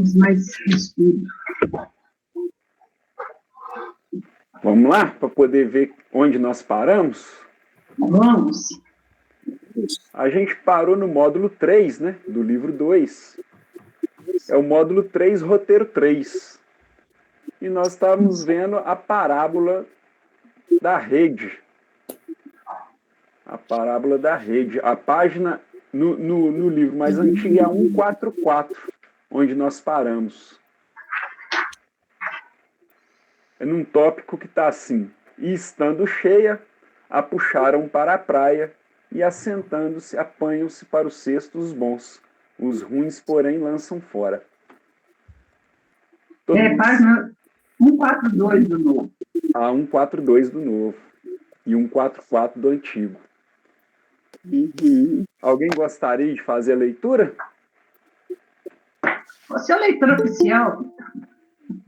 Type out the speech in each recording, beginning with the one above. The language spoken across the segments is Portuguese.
vamos mais escuro. Vamos lá, para poder ver onde nós paramos? Vamos. A gente parou no módulo 3, né, do livro 2. É o módulo 3, roteiro 3. E nós estávamos vendo a parábola da rede. A parábola da rede. A página no livro mais antigo é a 144, onde nós paramos. É num tópico que está assim: e estando cheia, a puxaram para a praia, e assentando-se, apanham-se para o cesto os bons. Os ruins, porém, lançam fora. Página 142 do novo. A 142 do novo. E 144 do antigo. Alguém gostaria de fazer a leitura? Você é o leitor oficial.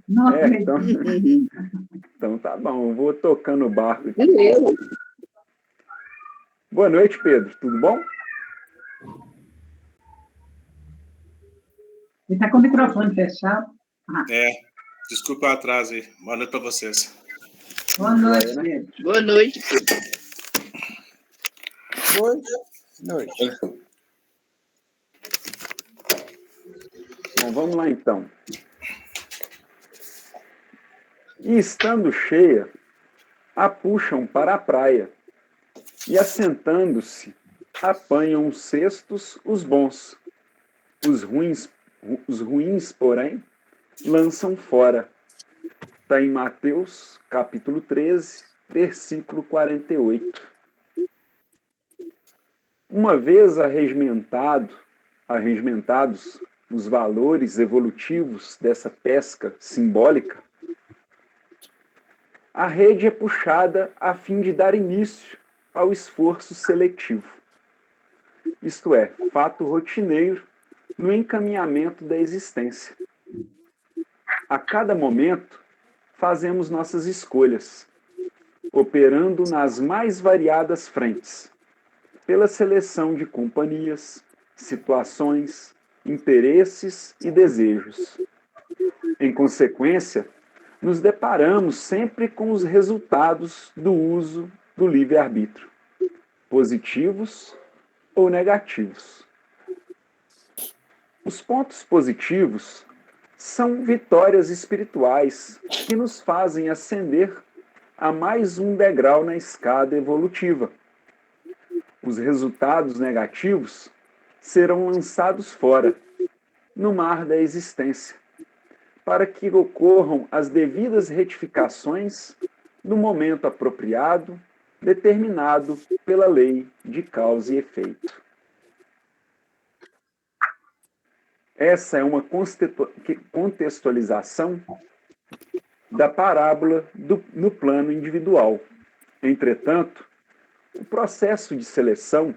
Não acredito. Então tá bom, eu vou tocando o barco aqui. Beleza. Boa noite, Pedro. Tudo bom? Ele está com o microfone fechado. Desculpa o atraso aí. Boa noite para vocês. Boa noite, Joia, né? Pedro. Boa noite, Pedro. Boa noite. Bom, vamos lá então. E estando cheia, a puxam para a praia, e assentando-se, apanham os cestos os bons. Os ruins, porém, lançam fora. Está em Mateus, capítulo 13, versículo 48. Uma vez arregimentados os valores evolutivos dessa pesca simbólica, a rede é puxada a fim de dar início ao esforço seletivo. Isto é, fato rotineiro no encaminhamento da existência. A cada momento, fazemos nossas escolhas, operando nas mais variadas frentes, pela seleção de companhias, situações, interesses e desejos. Em consequência, nos deparamos sempre com os resultados do uso do livre-arbítrio, positivos ou negativos. Os pontos positivos são vitórias espirituais que nos fazem ascender a mais um degrau na escada evolutiva. Os resultados negativos serão lançados fora, no mar da existência, para que ocorram as devidas retificações no momento apropriado, determinado pela lei de causa e efeito. Essa é uma contextualização da parábola no plano individual. Entretanto, o processo de seleção,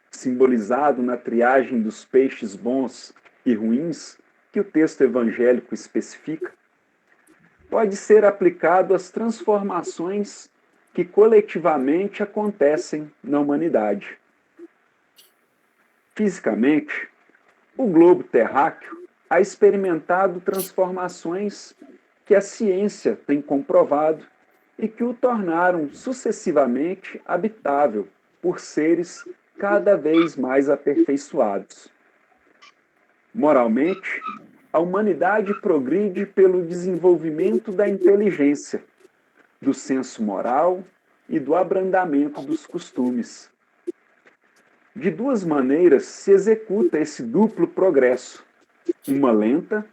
simbolizado na triagem dos peixes bons e ruins, que o texto evangélico especifica, pode ser aplicado às transformações que coletivamente acontecem na humanidade. Fisicamente, o globo terráqueo ha experimentado transformações que a ciência tem comprovado e que o tornaram sucessivamente habitável por seres cada vez mais aperfeiçoados. Moralmente, a humanidade progride pelo desenvolvimento da inteligência, do senso moral e do abrandamento dos costumes. De duas maneiras se executa esse duplo progresso, uma lenta,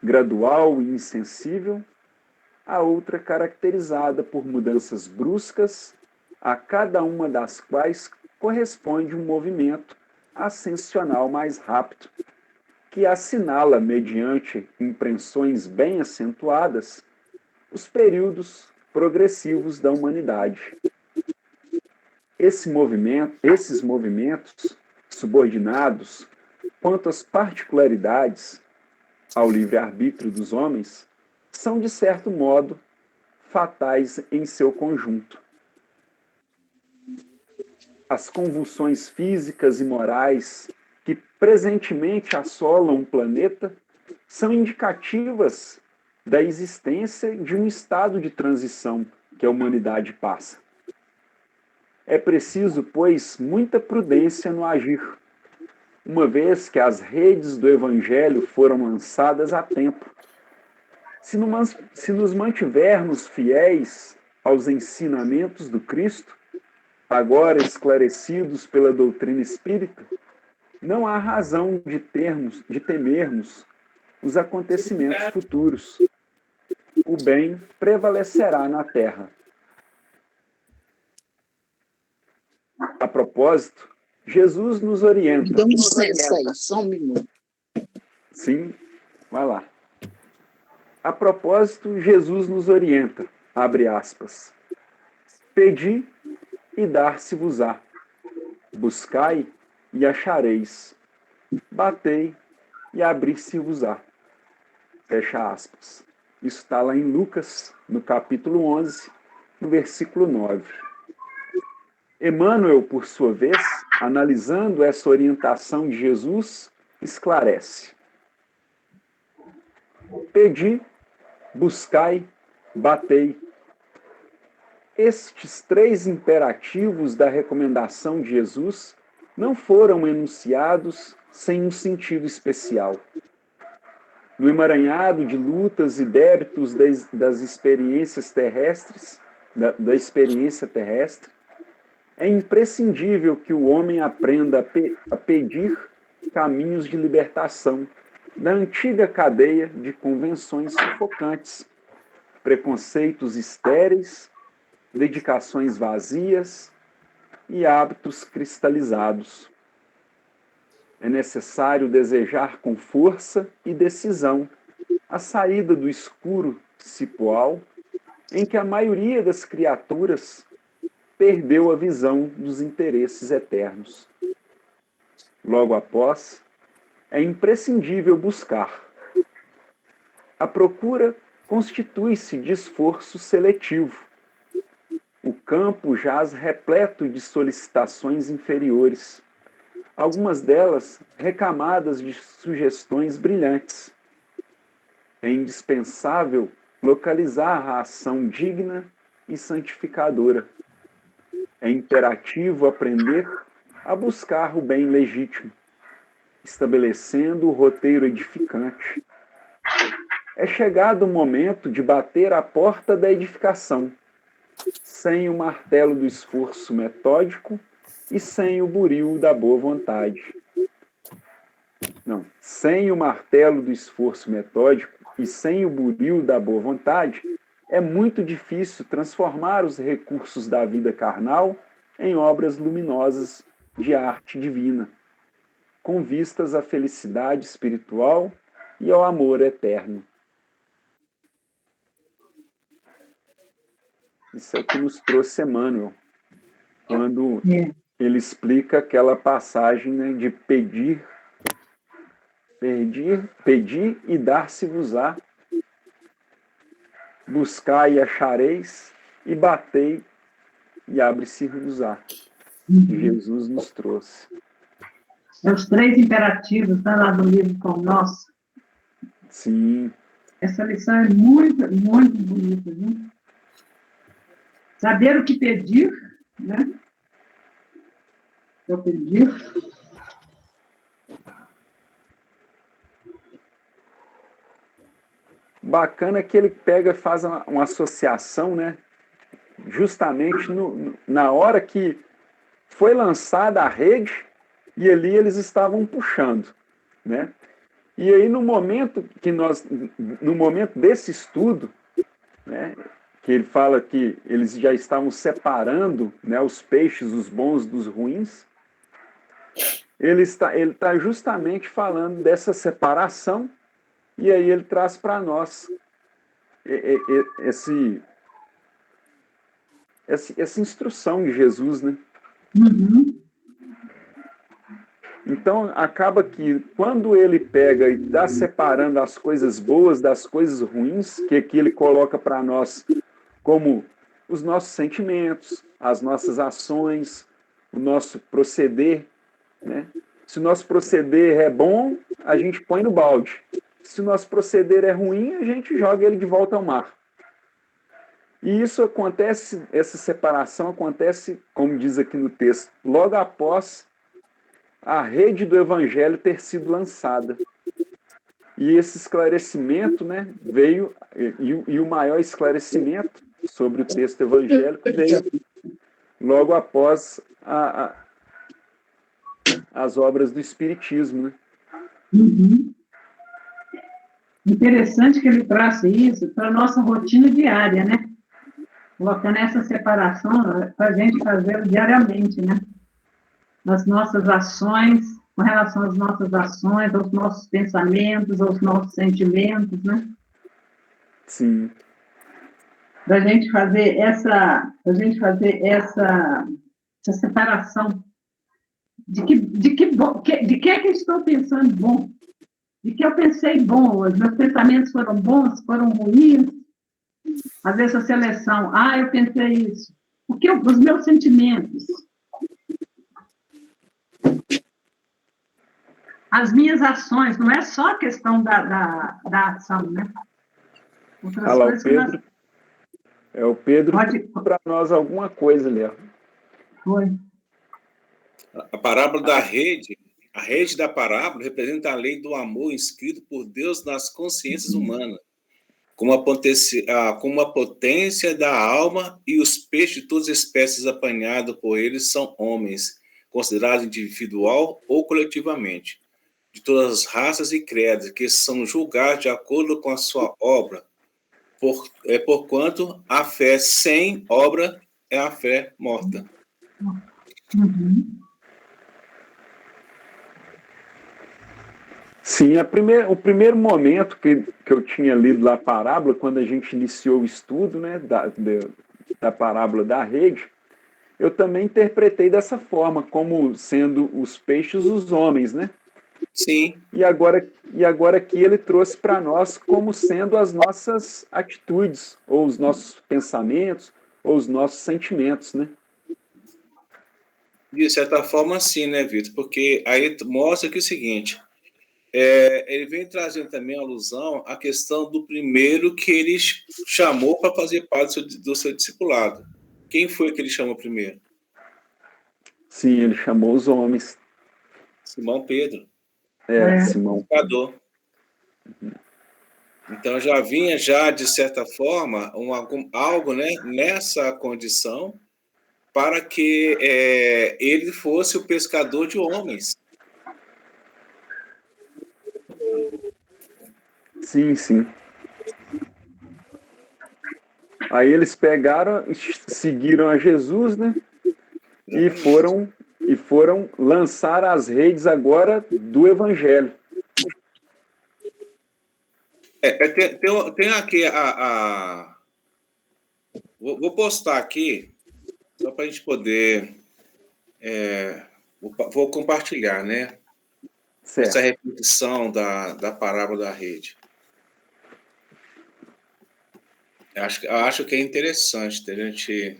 gradual e insensível, a outra caracterizada por mudanças bruscas, a cada uma das quais corresponde um movimento ascensional mais rápido, que assinala, mediante impressões bem acentuadas, os períodos progressivos da humanidade. Esses movimentos, subordinados quanto às particularidades ao livre-arbítrio dos homens, são, de certo modo, fatais em seu conjunto. As convulsões físicas e morais que presentemente assolam o planeta são indicativas da existência de um estado de transição que a humanidade passa. É preciso, pois, muita prudência no agir, uma vez que as redes do Evangelho foram lançadas a tempo. Se nos mantivermos fiéis aos ensinamentos do Cristo, agora esclarecidos pela doutrina espírita, não há razão de temermos os acontecimentos futuros. O bem prevalecerá na terra. A propósito, Jesus nos orienta. Dá licença aí, só um minuto. Sim, vai lá. A propósito, Jesus nos orienta, abre aspas, pedi e dar-se-vos-á, buscai e achareis, batei e abrir-se-vos-á. Fecha aspas. Isso está lá em Lucas, no capítulo 11, no versículo 9. Emmanuel, por sua vez, analisando essa orientação de Jesus, esclarece. Pedi, buscai, batei. Estes 3 imperativos da recomendação de Jesus não foram enunciados sem um sentido especial. No emaranhado de lutas e débitos das experiências terrestres, da experiência terrestre, é imprescindível que o homem aprenda a pedir caminhos de libertação da antiga cadeia de convenções sufocantes, preconceitos estéreis, dedicações vazias e hábitos cristalizados. É necessário desejar com força e decisão a saída do escuro cipoal em que a maioria das criaturas perdeu a visão dos interesses eternos. Logo após, é imprescindível buscar. A procura constitui-se de esforço seletivo. O campo jaz repleto de solicitações inferiores, algumas delas recamadas de sugestões brilhantes. É indispensável localizar a ação digna e santificadora. É imperativo aprender a buscar o bem legítimo, estabelecendo o roteiro edificante. É chegado o momento de bater a porta da edificação, sem o martelo do esforço metódico e sem o buril da boa vontade. Não, sem o martelo do esforço metódico e sem o buril da boa vontade, é muito difícil transformar os recursos da vida carnal em obras luminosas de arte divina, com vistas à felicidade espiritual e ao amor eterno. Isso é o que nos trouxe Emmanuel, quando ele explica aquela passagem, né, de pedir e dar-se-vos-á, buscai e achareis, e batei e abre-se-vos-á. Jesus nos trouxe. Os 3 imperativos, tá lá no livro Com Nós. Sim. Essa lição é muito, muito bonita, viu? Saber o que pedir, né? Eu pedir. Bacana que ele pega e faz uma associação, né? Justamente na hora que foi lançada a rede e ali eles estavam puxando, né? E aí no momento desse estudo, né, que ele fala que eles já estavam separando, né, os peixes, os bons dos ruins, ele está justamente falando dessa separação, e aí ele traz para nós essa instrução de Jesus, né? Uhum. Então, acaba que quando ele pega e está separando as coisas boas das coisas ruins, que aqui ele coloca para nós como os nossos sentimentos, as nossas ações, o nosso proceder, né? Se o nosso proceder é bom, a gente põe no balde. se o nosso proceder é ruim, a gente joga ele de volta ao mar. E isso acontece, essa separação acontece, como diz aqui no texto, logo após a rede do evangelho ter sido lançada. E esse esclarecimento, né, veio, e o maior esclarecimento sobre o texto evangélico veio logo após as obras do Espiritismo. Né? Uhum. Interessante que ele trouxe isso para a nossa rotina diária, né? Colocando essa separação para a gente fazer diariamente, né? Nas nossas ações, com relação às nossas ações, aos nossos pensamentos, aos nossos sentimentos, né? Sim. Da gente fazer essa separação de que é que eu estou pensando bom, de que eu pensei bom, os meus pensamentos foram bons, foram ruins. Às vezes a seleção, eu pensei isso. Os meus sentimentos, as minhas ações, não é só a questão da ação, né? Outras coisas o Pedro. É o Pedro para nós alguma coisa, Léo. Foi. A parábola da rede, a rede da parábola representa a lei do amor inscrito por Deus nas consciências humanas, como a potência da alma, e os peixes de todas as espécies apanhados por eles são homens, considerados individual ou coletivamente, de todas as raças e credos, que são julgados de acordo com a sua obra, porquanto a fé sem obra é a fé morta. Uhum. Sim, o primeiro momento que eu tinha lido lá a parábola, quando a gente iniciou o estudo, né, da parábola da rede, eu também interpretei dessa forma, como sendo os peixes os homens, né? Sim. E agora aqui ele trouxe para nós como sendo as nossas atitudes, ou os nossos pensamentos, ou os nossos sentimentos, né? De certa forma, sim, né, Vitor? Porque aí mostra que é o seguinte, ele vem trazendo também a alusão à questão do primeiro que ele chamou para fazer parte do seu discipulado. Quem foi que ele chamou primeiro? Sim, ele chamou os homens. Simão Pedro. Simão. Pescador. Então já vinha de certa forma algo, né, nessa condição para que ele fosse o pescador de homens. Sim, sim. Aí eles pegaram, seguiram a Jesus, né? E foram lançar as redes agora do Evangelho. Tem aqui vou postar aqui, só para a gente poder... vou compartilhar, né? Certo. Essa repetição da parábola da rede. Eu acho que é interessante a gente...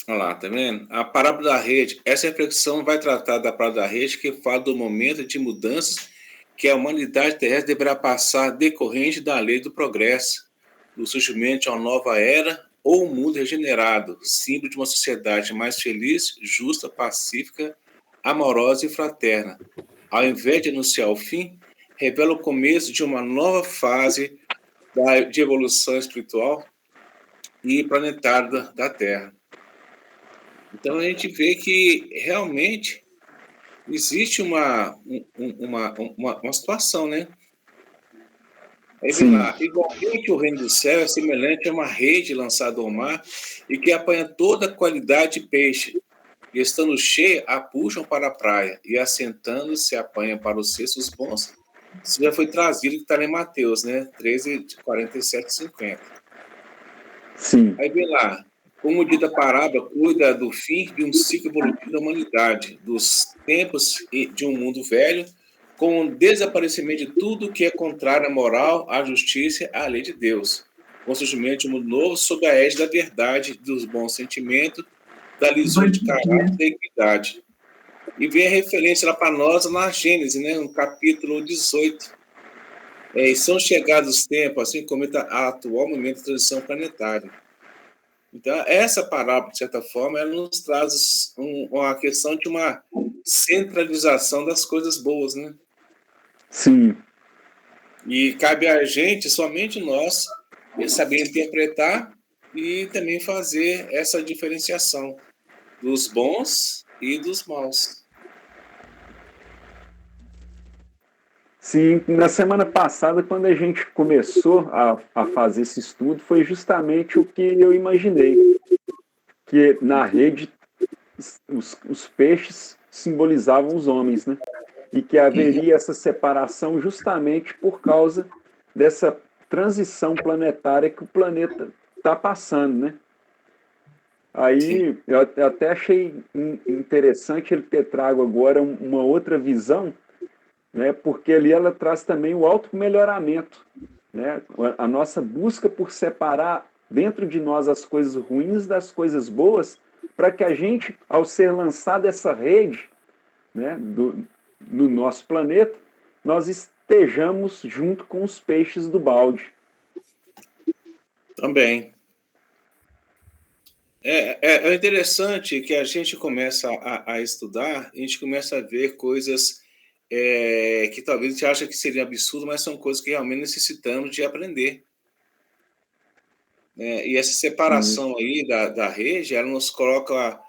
Olha lá, tá vendo? A parábola da rede. Essa reflexão vai tratar da parábola da rede, que fala do momento de mudanças que a humanidade terrestre deverá passar decorrente da lei do progresso, do surgimento de uma nova era ou um mundo regenerado, símbolo de uma sociedade mais feliz, justa, pacífica, amorosa e fraterna. Ao invés de anunciar o fim, revela o começo de uma nova fase de evolução espiritual e planetária da Terra. Então, a gente vê que realmente existe uma situação, né? Aí vem lá, igualmente o reino do céu é semelhante a uma rede lançada ao mar e que apanha toda a qualidade de peixe. E estando cheia, a puxam para a praia e assentando-se apanha para os cestos bons. Isso já foi trazido que está em Mateus, né? 13, 47 50. Sim. Aí vem lá, como diz a parábola, cuida do fim de um ciclo evolutivo da humanidade, dos tempos de um mundo velho, com o desaparecimento de tudo que é contrário à moral, à justiça e à lei de Deus, com o surgimento de um mundo novo sob a égide da verdade, dos bons sentimentos, da lisura de caráter e da equidade. E vem a referência lá para nós na Gênesis, né, no capítulo 18. E são chegados os tempos, assim como está a atual momento de transição planetária. Então, essa parábola, de certa forma, ela nos traz uma questão de uma centralização das coisas boas, né? Sim. E cabe a gente, somente nós, saber interpretar e também fazer essa diferenciação dos bons e dos maus. Sim, na semana passada, quando a gente começou a fazer esse estudo, foi justamente o que eu imaginei, que na rede os peixes simbolizavam os homens, né? E que haveria essa separação justamente por causa dessa transição planetária que o planeta está passando, né? Aí eu até achei interessante ele ter trago agora uma outra visão, né? Porque ali ela traz também o auto-melhoramento, né? A nossa busca por separar dentro de nós as coisas ruins das coisas boas, para que a gente, ao ser lançado essa rede, né, no nosso planeta, nós estejamos junto com os peixes do balde. Também. É interessante que a gente começa a estudar, a gente começa a ver coisas que talvez a gente acha que seria absurdo, mas são coisas que realmente necessitamos de aprender. E essa separação aí da rede, ela nos coloca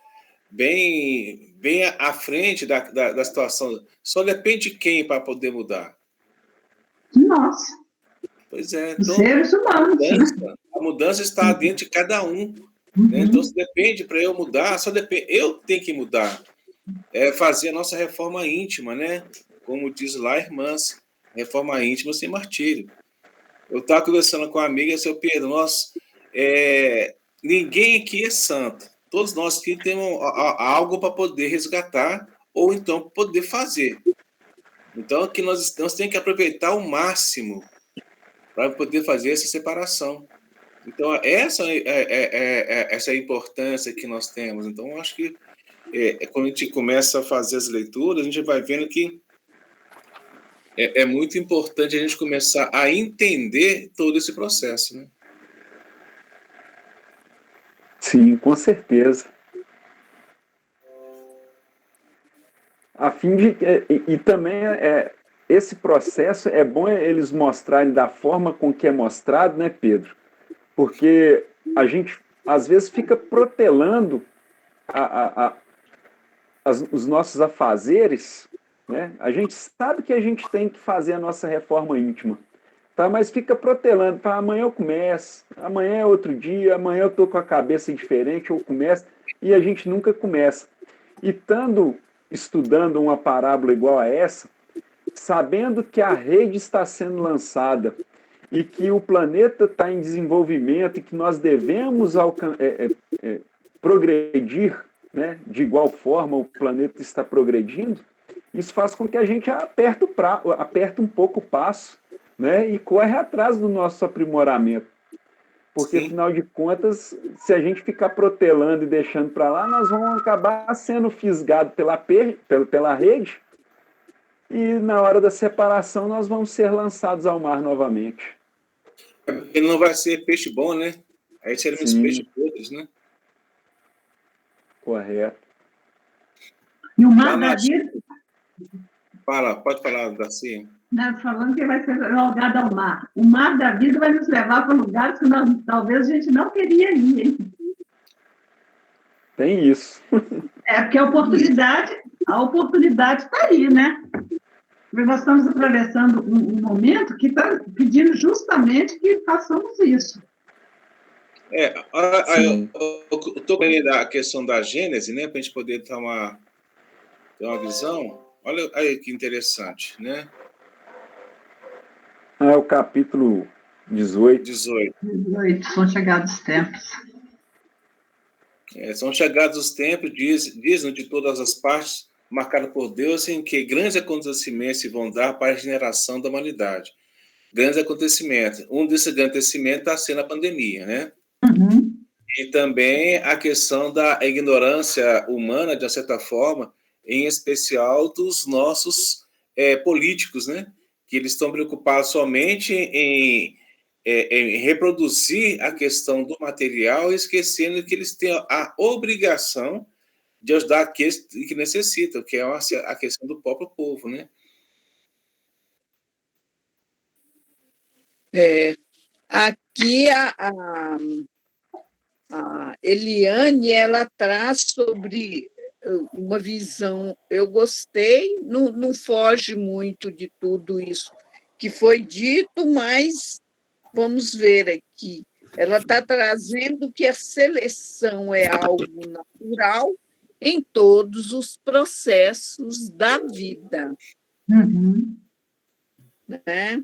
bem à frente da situação. Só depende de quem para poder mudar. Nossa. Pois é. Então, seres humanos, a mudança está dentro de cada um. Né? Então, se depende para eu mudar, só depende. Eu tenho que mudar. Fazer a nossa reforma íntima, né? Como diz lá, irmãs, reforma íntima sem martírio. Eu estava conversando com uma amiga, seu Pedro, ninguém aqui é santo. Todos nós aqui temos algo para poder resgatar ou então poder fazer. Então, aqui nós temos que aproveitar o máximo para poder fazer essa separação. Então, essa é a importância que nós temos. Então, eu acho que quando a gente começa a fazer as leituras, a gente vai vendo que é muito importante a gente começar a entender todo esse processo, né? Sim, com certeza. A fim de e também esse processo é bom eles mostrarem da forma com que é mostrado, né, Pedro? Porque a gente às vezes fica protelando os nossos afazeres, né? A gente sabe que a gente tem que fazer a nossa reforma íntima, tá? Mas fica protelando, para amanhã eu começo, amanhã é outro dia, amanhã eu estou com a cabeça diferente, eu começo, e a gente nunca começa. E estando estudando uma parábola igual a essa, sabendo que a rede está sendo lançada e que o planeta está em desenvolvimento e que nós devemos progredir, né, de igual forma o planeta está progredindo, isso faz com que a gente aperte um pouco o passo, né, e corre atrás do nosso aprimoramento. Porque, sim, afinal de contas, se a gente ficar protelando e deixando para lá, nós vamos acabar sendo fisgados pela rede e, na hora da separação, nós vamos ser lançados ao mar novamente. Ele não vai ser peixe bom, né? Aí seremos peixes podres, né? Correto. E o mar da vida... Pode falar, Darcy. Falando que vai ser jogado ao mar. O mar da vida vai nos levar para lugares que talvez a gente não queria ir, hein? Tem isso. Porque a oportunidade está aí, né? Nós estamos atravessando um momento que está pedindo justamente que façamos isso. Eu estou vendo a questão da Gênese, né? Para a gente poder ter uma visão. Olha aí que interessante, né? É o capítulo 18. 18, são chegados os tempos. São chegados os tempos, dizem de todas as partes, marcado por Deus, em que grandes acontecimentos se vão dar para a regeneração da humanidade. Grandes acontecimentos. Um desses grandes acontecimentos está sendo a pandemia, né? Uhum. E também a questão da ignorância humana, de certa forma, em especial dos nossos políticos, né? Que eles estão preocupados somente em reproduzir a questão do material, esquecendo que eles têm a obrigação de ajudar aqueles que necessitam, que é a questão do próprio povo, né? Aqui a Eliane, ela traz sobre uma visão, eu gostei, não foge muito de tudo isso que foi dito, mas vamos ver aqui. Ela está trazendo que a seleção é algo natural em todos os processos da vida, Uhum. né?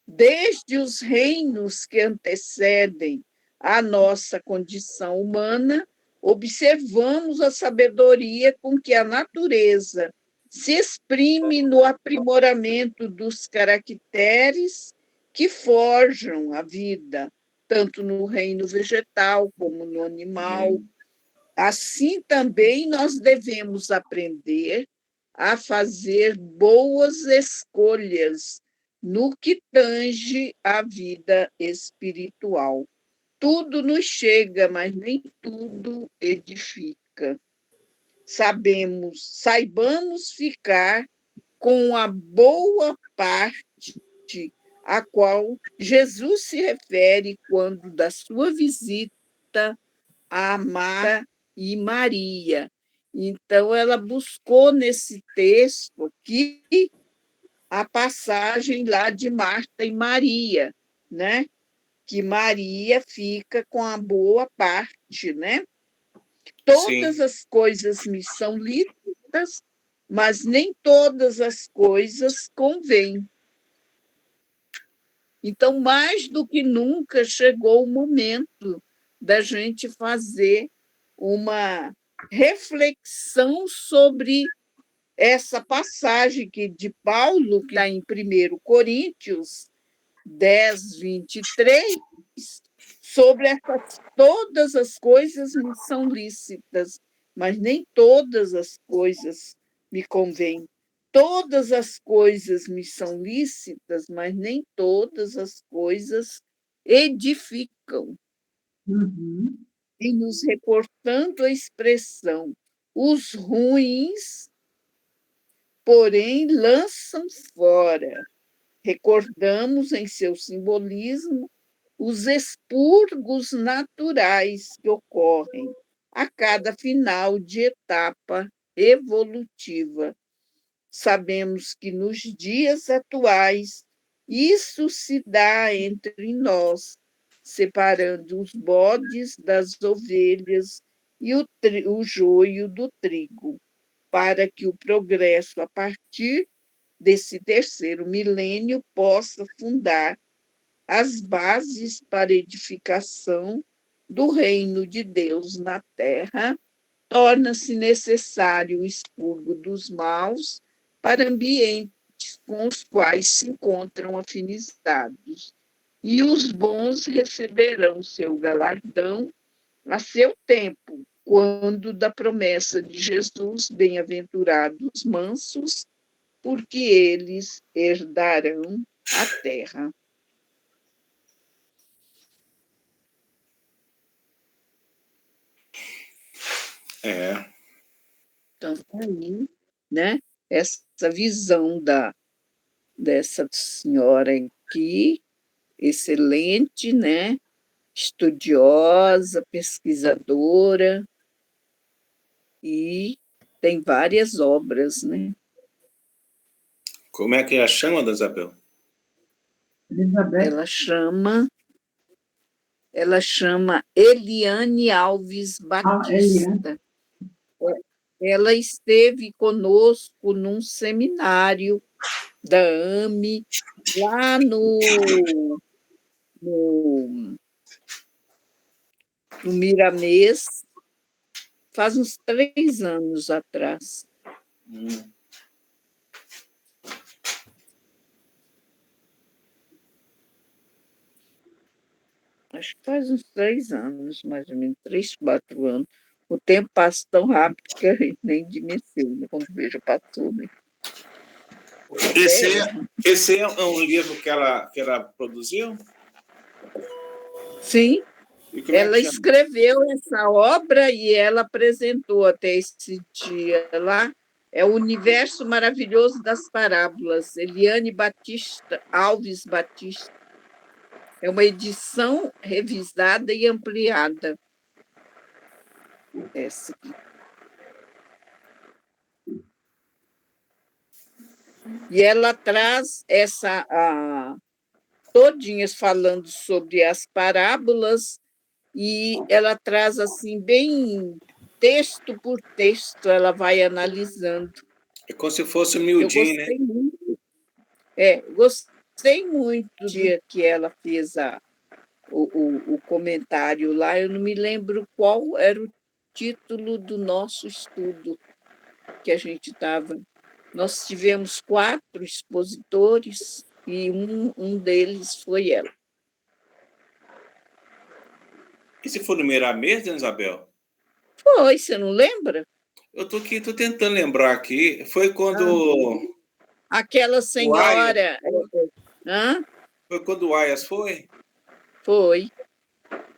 Desde os reinos que antecedem a nossa condição humana, observamos a sabedoria com que a natureza se exprime no aprimoramento dos caracteres que forjam a vida, tanto no reino vegetal como no animal. Assim também nós devemos aprender a fazer boas escolhas no que tange à vida espiritual. Tudo nos chega, mas nem tudo edifica. Saibamos ficar com a boa parte a qual Jesus se refere quando da sua visita a Marta e Maria. Então, ela buscou nesse texto aqui a passagem lá de Marta e Maria, né? Que Maria fica com a boa parte, né? Todas Sim. as coisas me são lícitas, mas nem todas as coisas convêm. Então, mais do que nunca, chegou o momento da gente fazer uma reflexão sobre essa passagem de Paulo, que está em 1 Coríntios 10, 23, sobre todas as coisas me são lícitas, mas nem todas as coisas me convêm. Todas as coisas me são lícitas, mas nem todas as coisas edificam. Uhum. E nos reportando a expressão, os ruins, porém, lançam fora. Recordamos em seu simbolismo os expurgos naturais que ocorrem a cada final de etapa evolutiva. Sabemos que nos dias atuais isso se dá entre nós, separando os bodes das ovelhas e o joio do trigo, para que o progresso a partir desse terceiro milênio possa fundar as bases para a edificação do reino de Deus na terra, torna-se necessário o expurgo dos maus para ambientes com os quais se encontram afinizados, e os bons receberão seu galardão a seu tempo, quando da promessa de Jesus, bem-aventurados mansos, porque eles herdarão a terra. Então, aí, né, essa visão dessa senhora aqui, excelente, né, estudiosa, pesquisadora, e tem várias obras, né? Como é que ela chama, Dona Isabel? Elizabeth. Ela chama Eliane Alves Eliane. Batista. Ela esteve conosco num seminário da AME, lá no Miramês, faz uns 3 anos atrás. Acho que faz uns 3 anos, mais ou menos, 3, 4 anos. O tempo passa tão rápido que a gente nem dimensiona quando vejo passou, né? Esse é um livro que ela produziu? Sim, ela chama? escreveu essa obra e ela apresentou até esse dia lá. É o Universo Maravilhoso das Parábolas, Eliane Batista, Alves Batista. É uma edição revisada e ampliada. Essa aqui. E ela traz todinhas falando sobre as parábolas, e ela traz assim, bem texto por texto, ela vai analisando. É como se fosse um miudinho, né? Gostei muito do dia que ela fez o comentário lá. Eu não me lembro qual era o título do nosso estudo que a gente estava. Nós tivemos 4 expositores e um deles foi ela. E se for numerar mesmo, Dona Isabel? Foi, você não lembra? Eu tô tentando lembrar aqui. Foi quando... Aquela senhora... Hã? Foi quando o Ayas foi? Foi.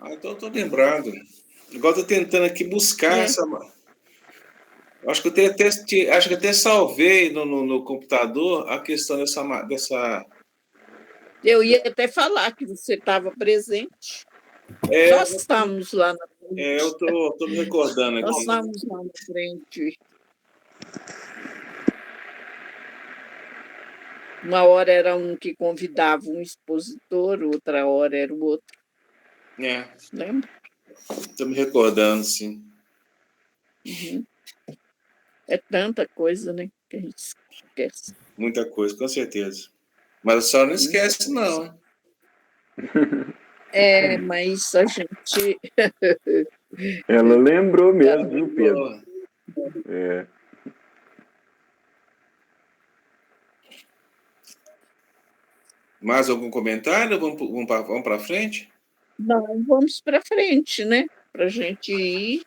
Então eu tô lembrando. Agora estou tentando aqui buscar essa... Acho que eu até salvei no computador a questão dessa... Eu ia até falar que você estava presente. Nós estávamos lá na frente. Eu estou me recordando aqui. Nós estávamos lá na frente. Uma hora era um que convidava um expositor, outra hora era o outro. Lembra? Estou me recordando, sim. Uhum. É tanta coisa, né, que a gente esquece. Muita coisa, com certeza. Mas a senhora não esquece, não. Mas a gente... Ela lembrou mesmo, viu, Pedro? Mais algum comentário? Vamos para frente? Não, vamos para frente, né? Para a gente ir.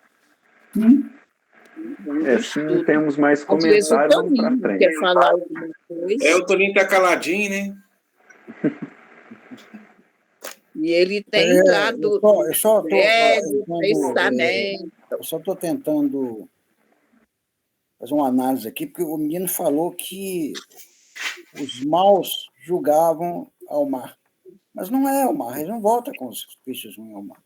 Se não temos mais comentários, vamos para frente. Quer falar alguma coisa? O Toninho está caladinho, né? E ele tem lá do Testamento. Eu só estou tentando fazer uma análise aqui, porque o menino falou que os maus julgavam ao mar. Mas não é o mar, eles não voltam com os peixes ruins ao mar.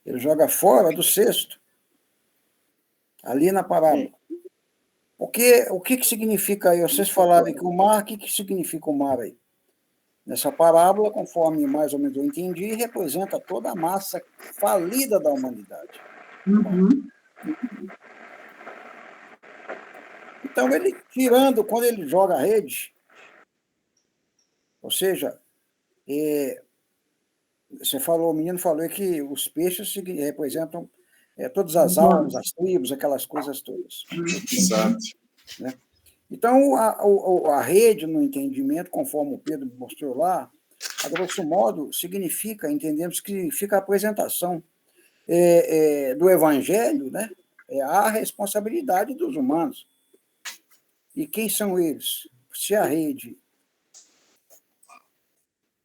Ele joga fora do cesto, ali na parábola. O que significa aí? Vocês falaram que o mar, o que significa o mar aí? Nessa parábola, conforme mais ou menos eu entendi, representa toda a massa falida da humanidade. Então, ele tirando, quando ele joga a rede, ou seja, o menino falou que os peixes representam todas as almas, as tribos, aquelas coisas todas. Exato. Né? Então, a rede, no entendimento, conforme o Pedro mostrou lá, a grosso modo, entendemos que significa a apresentação do Evangelho, né? A responsabilidade dos humanos. E quem são eles? Se a rede,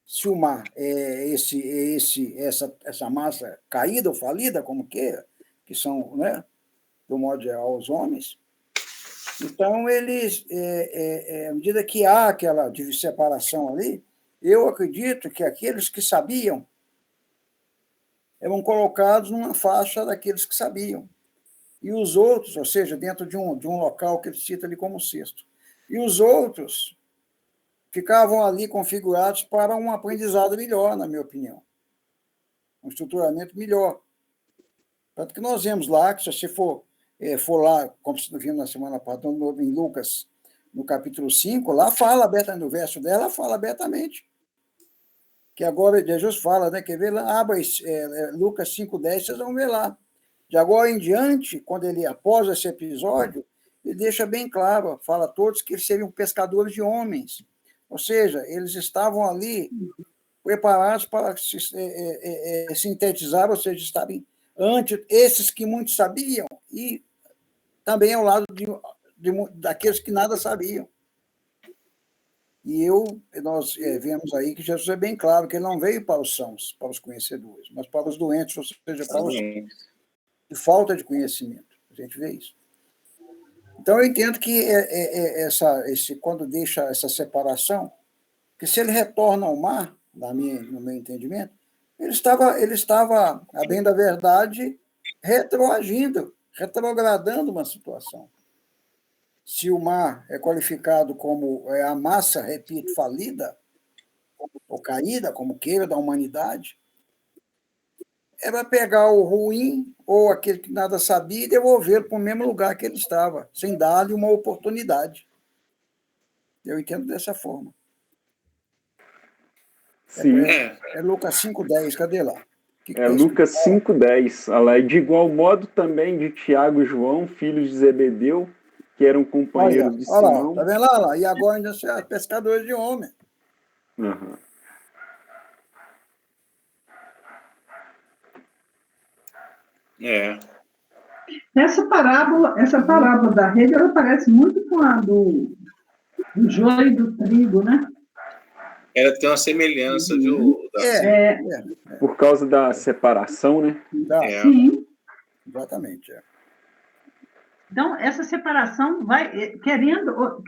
se o mar é essa massa caída ou falida, como que são, né? Do modo geral, os homens. Então, eles, à medida que há aquela separação ali, eu acredito que aqueles que sabiam eram colocados numa faixa daqueles que sabiam. E os outros, ou seja, dentro de um local que ele cita ali como cesto. E os outros ficavam ali configurados para um aprendizado melhor, na minha opinião. Um estruturamento melhor. Tanto que nós vemos lá, que se você for lá, como vimos na semana passada, em Lucas, no capítulo 5, lá fala abertamente, no verso dela, fala abertamente. Que agora Jesus fala, né? Quer ver lá? Abra Lucas 5,10, vocês vão ver lá. De agora em diante, quando ele, após esse episódio, ele deixa bem claro, fala a todos que eles seriam pescadores de homens. Ou seja, eles estavam ali preparados para sintetizar, ou seja, estarem antes, esses que muitos sabiam, e também ao lado daqueles que nada sabiam. E nós vemos aí que Jesus é bem claro que ele não veio para os sãos, para os conhecedores, mas para os doentes, ou seja, para os de falta de conhecimento. A gente vê isso. Então, eu entendo que quando deixa essa separação, que se ele retorna ao mar, no meu entendimento, ele estava, a bem da verdade, retrogradando uma situação. Se o mar é qualificado como a massa, repito, falida, ou caída, como queira, da humanidade, era pegar o ruim, ou aquele que nada sabia, e devolver para o mesmo lugar que ele estava, sem dar-lhe uma oportunidade. Eu entendo dessa forma. Sim. É Lucas 5,10, cadê lá? Lucas 5,10. E de igual modo também de Tiago e João, filhos de Zebedeu, que eram companheiros de Simão. Está vendo lá? E agora ainda são pescadores de homem. Uhum. Essa parábola da rede, ela parece muito com a do joio e do trigo, né? Ela tem uma semelhança, viu? Por causa da separação, né? Sim. Exatamente. Então, essa separação vai, querendo ou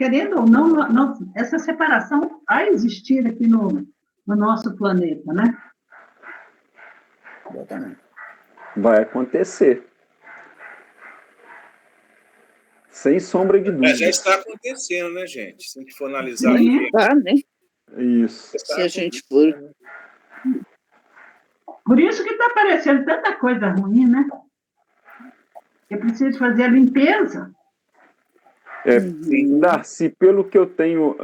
não, essa separação vai existir aqui no nosso planeta, né? Exatamente. Vai acontecer. Sem sombra de dúvida. Mas já está acontecendo, né, gente? Se a gente for analisar... né? Isso. Se a gente for... Por isso que está aparecendo tanta coisa ruim, né? É preciso fazer a limpeza. Darcy, pelo que eu tenho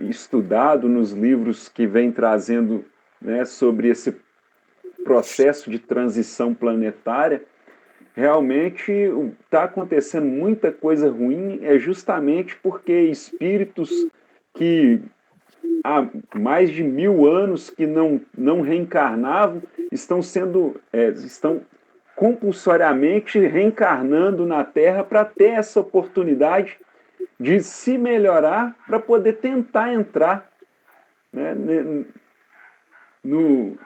estudado nos livros que vem trazendo, né, sobre esse processo de transição planetária, realmente está acontecendo muita coisa ruim, justamente porque espíritos que há mais de 1000 anos que não reencarnavam estão compulsoriamente reencarnando na Terra para ter essa oportunidade de se melhorar para poder tentar entrar, né, no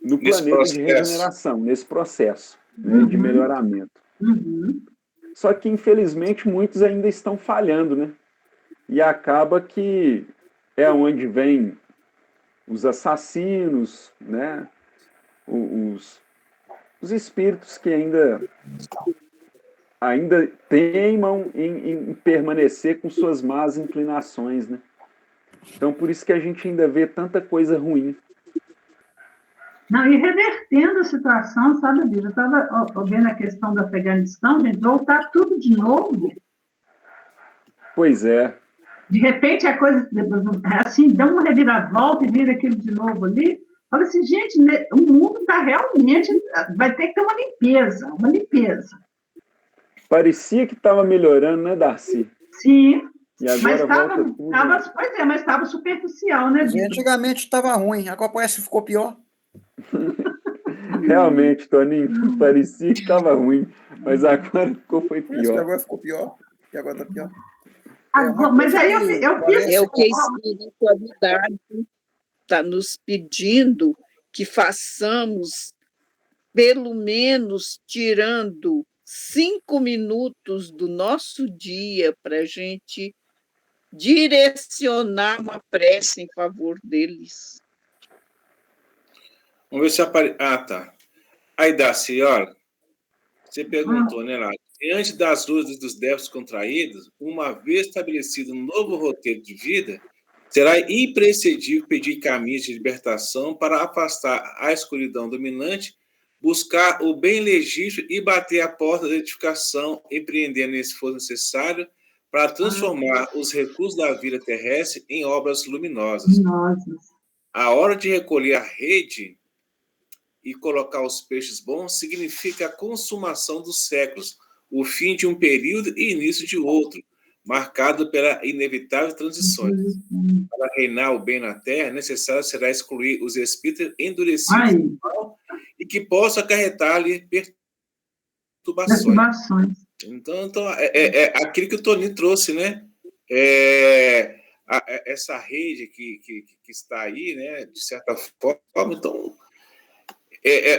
planeta de regeneração, nesse processo, né, de melhoramento. Só que, infelizmente, muitos ainda estão falhando, né? E acaba que é onde vem os assassinos, né? Os espíritos que ainda teimam em permanecer com suas más inclinações, né? Então, por isso que a gente ainda vê tanta coisa ruim. Não, e revertendo a situação, sabe, Bíblia? Eu estava vendo a questão do Afeganistão, gente, voltar tudo de novo. Pois é. De repente, a coisa, assim, dá uma reviravolta e vira aquilo de novo ali. Fala assim, gente, o mundo está realmente... Vai ter que ter uma limpeza. Parecia que estava melhorando, né, Darcy? Sim. E agora volta tudo. Mas estava superficial, né, Bíblia? Antigamente estava ruim, agora parece que ficou pior. Realmente, Toninho, parecia que estava ruim, mas agora foi pior. Agora ficou pior, e agora está pior. Mas aí eu penso... É o que a espiritualidade está nos pedindo que façamos, pelo menos tirando 5 minutos do nosso dia para a gente direcionar uma prece em favor deles. Vamos ver se aparece... tá. Aí, Darcy, olha, você perguntou, né, lá, diante das dúvidas dos débitos contraídos, uma vez estabelecido um novo roteiro de vida, será imprescindível pedir caminhos de libertação para afastar a escuridão dominante, buscar o bem legítimo e bater a porta da edificação, empreendendo esse esforço necessário para transformar os recursos da vida terrestre em obras luminosas. A hora de recolher a rede e colocar os peixes bons significa a consumação dos séculos, o fim de um período e início de outro, marcado pela inevitável transições. Para reinar o bem na terra, necessário será excluir os espíritos endurecidos do mal e que possam acarretar-lhe perturbações. Então é aquilo que o Toninho trouxe, né? Essa rede que está aí, né? De certa forma, então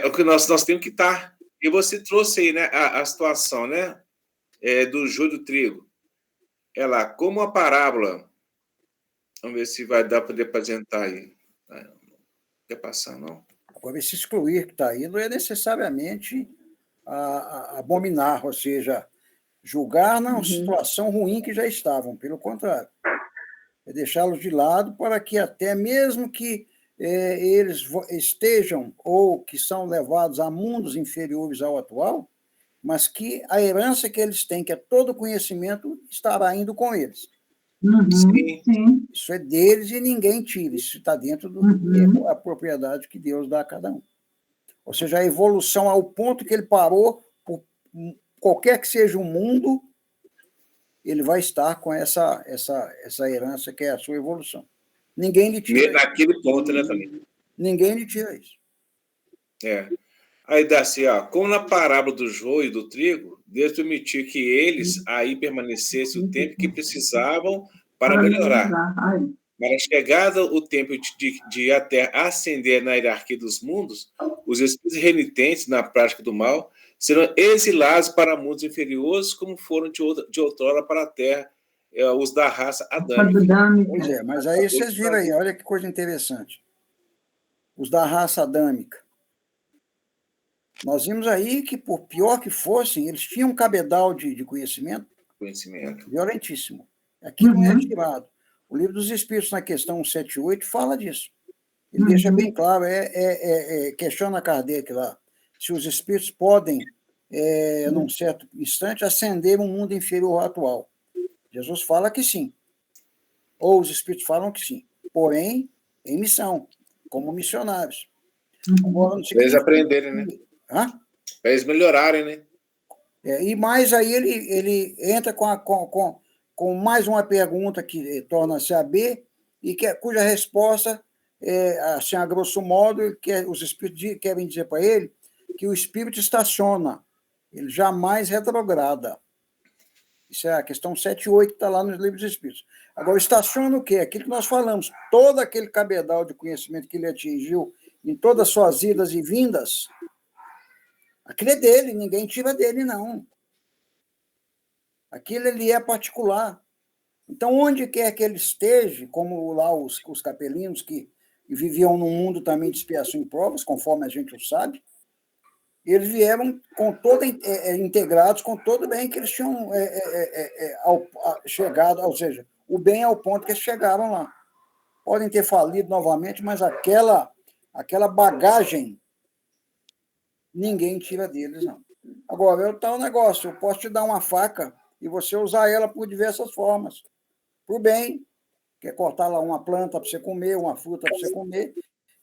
o que nós temos que estar. E você trouxe aí, né? A situação, né? Do joio do trigo. Ela, como a parábola. Vamos ver se vai dar para poder apresentar aí. Não quer passar, não? Agora, esse excluir que está aí não é necessariamente abominar, ou seja, julgar na situação ruim que já estavam, pelo contrário. É deixá-los de lado para que até mesmo que eles estejam ou que são levados a mundos inferiores ao atual, mas que a herança que eles têm, que é todo o conhecimento, estará indo com eles. Sim. Isso é deles e ninguém tira. Isso está dentro da propriedade que Deus dá a cada um. Ou seja, a evolução ao ponto que ele parou, por qualquer que seja o mundo, ele vai estar com essa herança que é a sua evolução. Ninguém lhe tira isso. Naquele ponto, né, também. Ninguém lhe tira isso. Aí dá assim, como na parábola do joio e do trigo, Deus permitiu que eles aí permanecessem o tempo que precisavam para melhorar. Para a chegada o tempo de a Terra ascender na hierarquia dos mundos, os espíritos renitentes na prática do mal serão exilados para mundos inferiores, como foram de outrora para a Terra, os da raça adâmica. Pois é, mas aí vocês viram aí, olha que coisa interessante. Os da raça adâmica. Nós vimos aí que, por pior que fossem, eles tinham um cabedal de conhecimento violentíssimo. Aquilo não é tirado. O Livro dos Espíritos, na questão 178, fala disso. Ele deixa bem claro, questiona Kardec lá, se os espíritos podem, num certo instante, ascender um mundo inferior ao atual. Jesus fala que sim. Ou os espíritos falam que sim. Porém, em missão, como missionários. Para eles aprenderem, né? Para eles melhorarem, né? E mais aí ele entra com mais uma pergunta que torna-se a B, e cuja resposta, assim, a grosso modo, que os espíritos querem dizer para ele que o espírito estaciona, ele jamais retrograda. Isso é a questão 7 e 8 que está lá nos livros dos espíritos. Agora, estaciona o quê? Aquilo que nós falamos, todo aquele cabedal de conhecimento que ele atingiu em todas as suas idas e vindas, aquilo é dele, ninguém tira dele, não. Aquilo ele é particular. Então, onde quer que ele esteja, como lá os capelinos que viviam num mundo também de expiação e provas, conforme a gente o sabe, eles vieram com integrados com todo o bem que eles tinham chegado, ou seja, o bem ao ponto que eles chegaram lá. Podem ter falido novamente, mas aquela bagagem ninguém tira deles, não. Agora, é o tal negócio, eu posso te dar uma faca e você usar ela por diversas formas. Para o bem, que é cortar lá uma planta para você comer, uma fruta para você comer,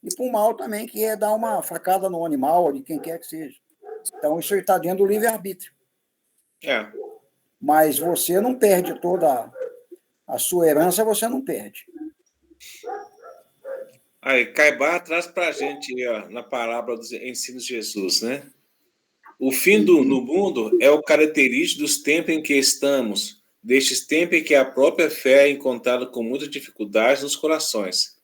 e para o mal também, que é dar uma facada no animal, de quem quer que seja. Então, isso está dentro do livre-arbítrio. Mas você não perde toda a sua herança, você não perde. Aí, Caibá traz para a gente, na parábola dos ensinos de Jesus, né? O fim no mundo é o característico dos tempos em que estamos, destes tempos em que a própria fé é encontrada com muita dificuldade nos corações.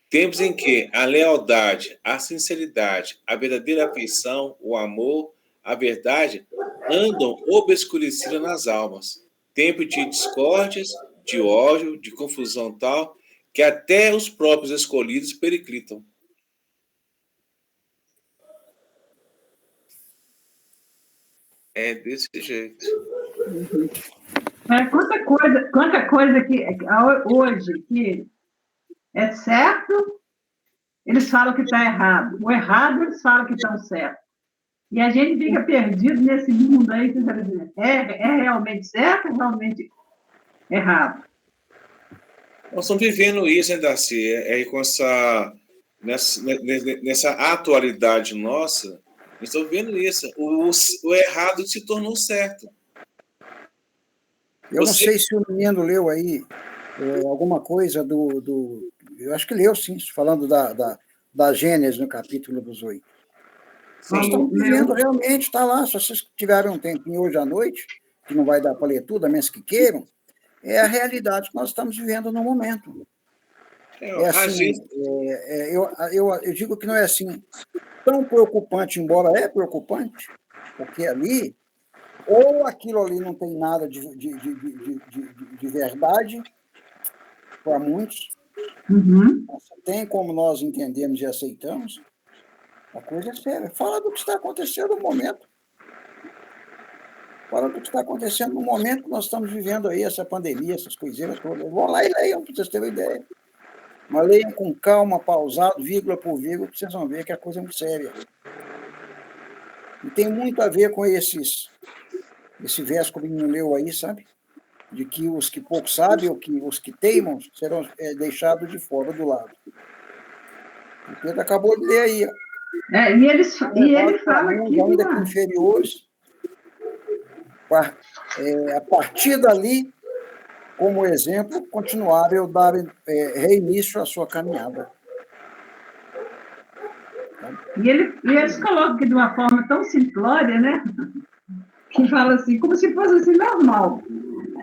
Tempos em que a lealdade, a sinceridade, a verdadeira afeição, o amor, a verdade, andam obscurecidas nas almas. Tempo de discórdias, de ódio, de confusão tal, que até os próprios escolhidos periclitam. É desse jeito. Quanta coisa que hoje que é certo, eles falam que está errado. O errado, eles falam que estão certo. E a gente fica perdido nesse mundo aí. É realmente certo ou realmente errado? Nós estamos vivendo isso, hein, Darcy? Com nessa atualidade nossa, nós estamos vendo isso. O errado se tornou certo. Eu não sei se o menino leu aí alguma coisa eu acho que leu, sim, falando da Gênesis no capítulo 18. Nós estamos vivendo realmente, está lá, se vocês tiverem um tempinho hoje à noite, que não vai dar para ler tudo, a menos que queiram, é a realidade que nós estamos vivendo no momento. É assim, eu digo que não é assim tão preocupante, embora é preocupante, porque ali, ou aquilo ali não tem nada de verdade para muitos, tem como nós entendemos e aceitamos, a coisa é séria. Fala do que está acontecendo no momento. Fala do que está acontecendo no momento que nós estamos vivendo aí, essa pandemia, essas coisinhas todas. Vão lá e leiam, para vocês terem uma ideia. Mas leiam com calma, pausado, vírgula por vírgula, que vocês vão ver que a coisa é muito séria. E tem muito a ver com esse verso que o menino leu aí, sabe? De que os que pouco sabem, ou que os que teimam, serão deixados de fora do lado. O Pedro acabou de ler aí. E ele fala aqui... Ainda que inferiores, a partir dali, como exemplo, continuarem ou darem reinício à sua caminhada. E eles colocam aqui de uma forma tão simplória, né? Que fala assim, como se fosse assim, normal.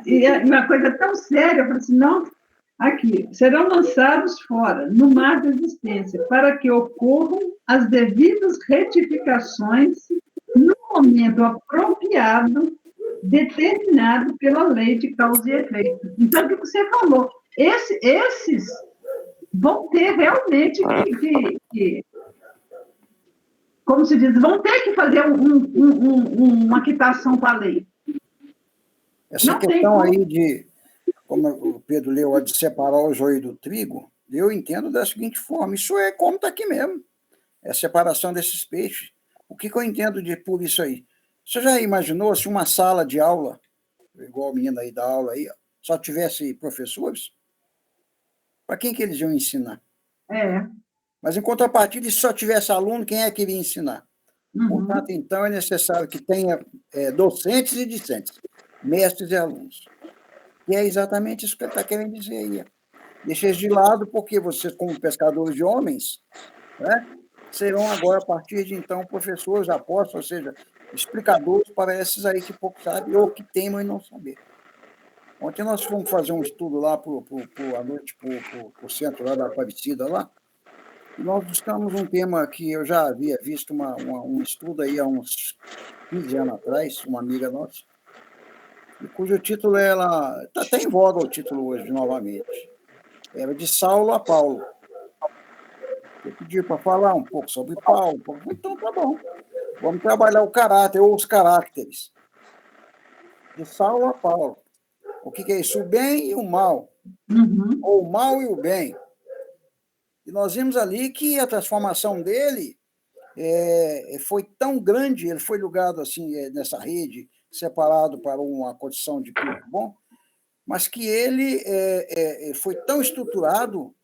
E é uma coisa tão séria, eu falo assim, não, aqui, serão lançados fora, no mar da existência, para que ocorram as devidas retificações no momento apropriado, determinado pela lei de causa e efeito. Então, o que você falou, esses vão ter realmente que como se diz, vão ter que fazer uma quitação com a lei. Essa questão aí de, como o Pedro leu, de separar o joio do trigo, eu entendo da seguinte forma, isso é como está aqui mesmo, é a separação desses peixes. O que eu entendo por isso aí? Você já imaginou se uma sala de aula, igual a menina aí da aula aí, só tivesse professores? Para quem que eles iam ensinar? Mas, em contrapartida, se só tivesse aluno, quem é que iria ensinar? Portanto, então, é necessário que tenha docentes e discentes, mestres e alunos. E é exatamente isso que ele está querendo dizer aí. Deixa eles de lado, porque vocês, como pescadores de homens, né, serão agora, a partir de então, professores, apóstolos, ou seja, explicadores para esses aí que pouco sabem ou que temem não saber. Ontem nós fomos fazer um estudo lá à noite para o centro lá da Aparecida, lá. Nós buscamos um tema que eu já havia visto um estudo aí há uns 15 anos atrás, uma amiga nossa, e cujo título está até em voga o título hoje, novamente. Era de Saulo a Paulo. Eu pedi para falar um pouco sobre Paulo. Então, tá bom. Vamos trabalhar o caráter, ou os caracteres. De Saulo a Paulo. O que é isso? O bem e o mal. Ou o mal e o bem. E nós vimos ali que a transformação dele foi tão grande, ele foi ligado assim, nessa rede, separado para uma condição de corpo bom, mas que ele foi tão estruturado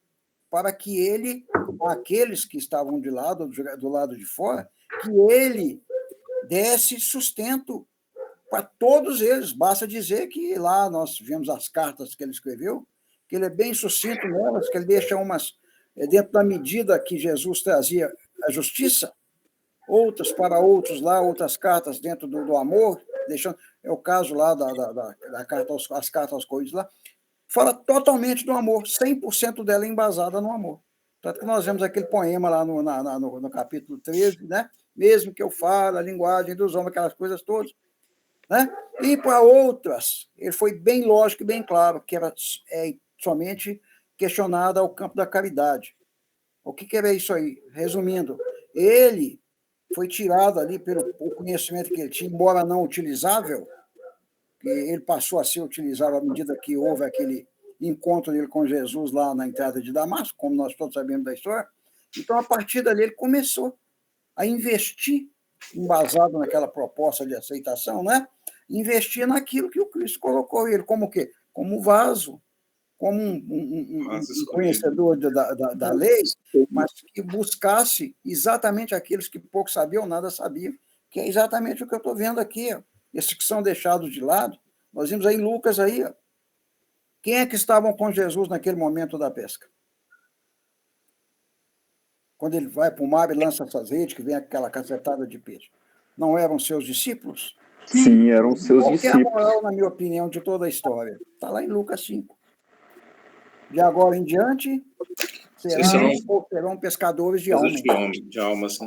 para que aqueles que estavam do lado de fora, que ele desse sustento para todos eles. Basta dizer que lá nós vimos as cartas que ele escreveu, que ele é bem sucinto nelas, que ele deixa umas dentro da medida que Jesus trazia a justiça, outras para outros lá, outras cartas dentro do amor, deixando, é o caso lá da carta as cartas aos Coríntios lá, fala totalmente do amor, 100% dela embasada no amor. Tanto que nós vemos aquele poema lá no capítulo 13, né? Mesmo que eu fale a linguagem dos homens, aquelas coisas todas, né? E para outras, ele foi bem lógico e bem claro, que era somente questionada ao campo da caridade. O que era isso aí? Resumindo, ele foi tirado ali pelo conhecimento que ele tinha, embora não utilizável, que ele passou a ser utilizável à medida que houve aquele encontro dele com Jesus lá na entrada de Damasco, como nós todos sabemos da história. Então, a partir dali, ele começou a investir, embasado naquela proposta de aceitação, né? Investir naquilo que o Cristo colocou ele, como o quê? Como vaso, como um conhecedor da lei, mas que buscasse exatamente aqueles que pouco sabiam ou nada sabiam, que é exatamente o que eu estou vendo aqui. Esses que são deixados de lado, Nós vimos aí em Lucas, aí, ó. Quem é que estavam com Jesus naquele momento da pesca? Quando ele vai para o mar e lança essas redes, que vem aquela cacetada de peixe. Não eram seus discípulos? Sim, eram seus Qual que é a discípulos. moral, na minha opinião, de toda a história? Está lá em Lucas 5. De agora em diante, serão pescadores de almas. De almas.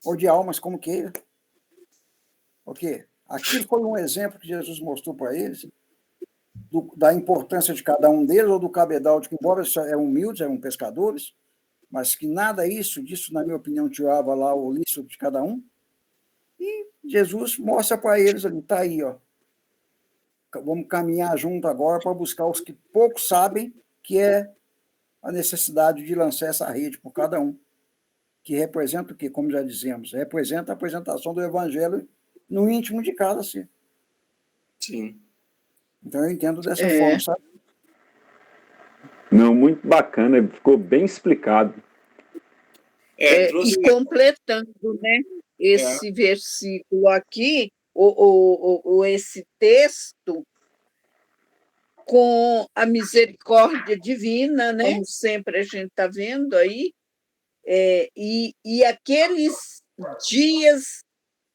Ou de almas, como queira. Porque aquilo foi um exemplo que Jesus mostrou para eles, da importância de cada um deles, ou do cabedal, de que, embora eram humildes, eram pescadores, mas que nada disso, na minha opinião, tirava lá o lixo de cada um. E Jesus mostra para eles ali, está aí, ó. Vamos caminhar junto agora para buscar os que pouco sabem, que é a necessidade de lançar essa rede por cada um, que representa o quê? Como já dizemos, representa a apresentação do evangelho no íntimo de cada ser. Sim. Então eu entendo dessa forma, sabe? Não, muito bacana, ficou bem explicado. E completando, né, esse versículo aqui, esse texto, com a misericórdia divina, né? Como sempre a gente está vendo aí, e aqueles dias,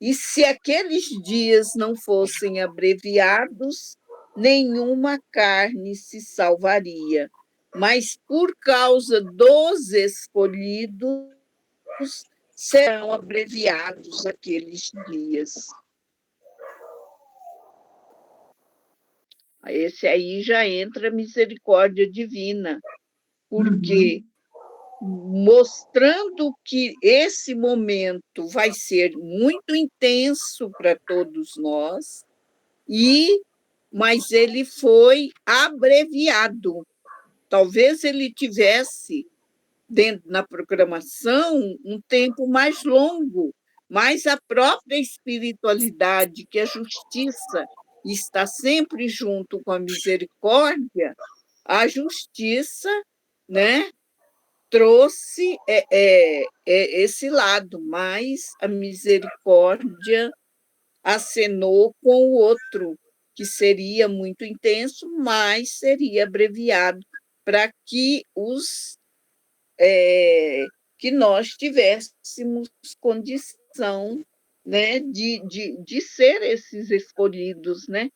e se aqueles dias não fossem abreviados, nenhuma carne se salvaria. Mas por causa dos escolhidos, serão abreviados aqueles dias. Esse aí já entra a misericórdia divina, porque mostrando que esse momento vai ser muito intenso para todos nós, mas ele foi abreviado. Talvez ele tivesse, dentro na programação, um tempo mais longo, mas a própria espiritualidade, que a justiça está sempre junto com a misericórdia, a justiça, né, trouxe esse lado, mas a misericórdia acenou com o outro, que seria muito intenso, mas seria abreviado para que que nós tivéssemos condição, né, de ser esses escolhidos, né?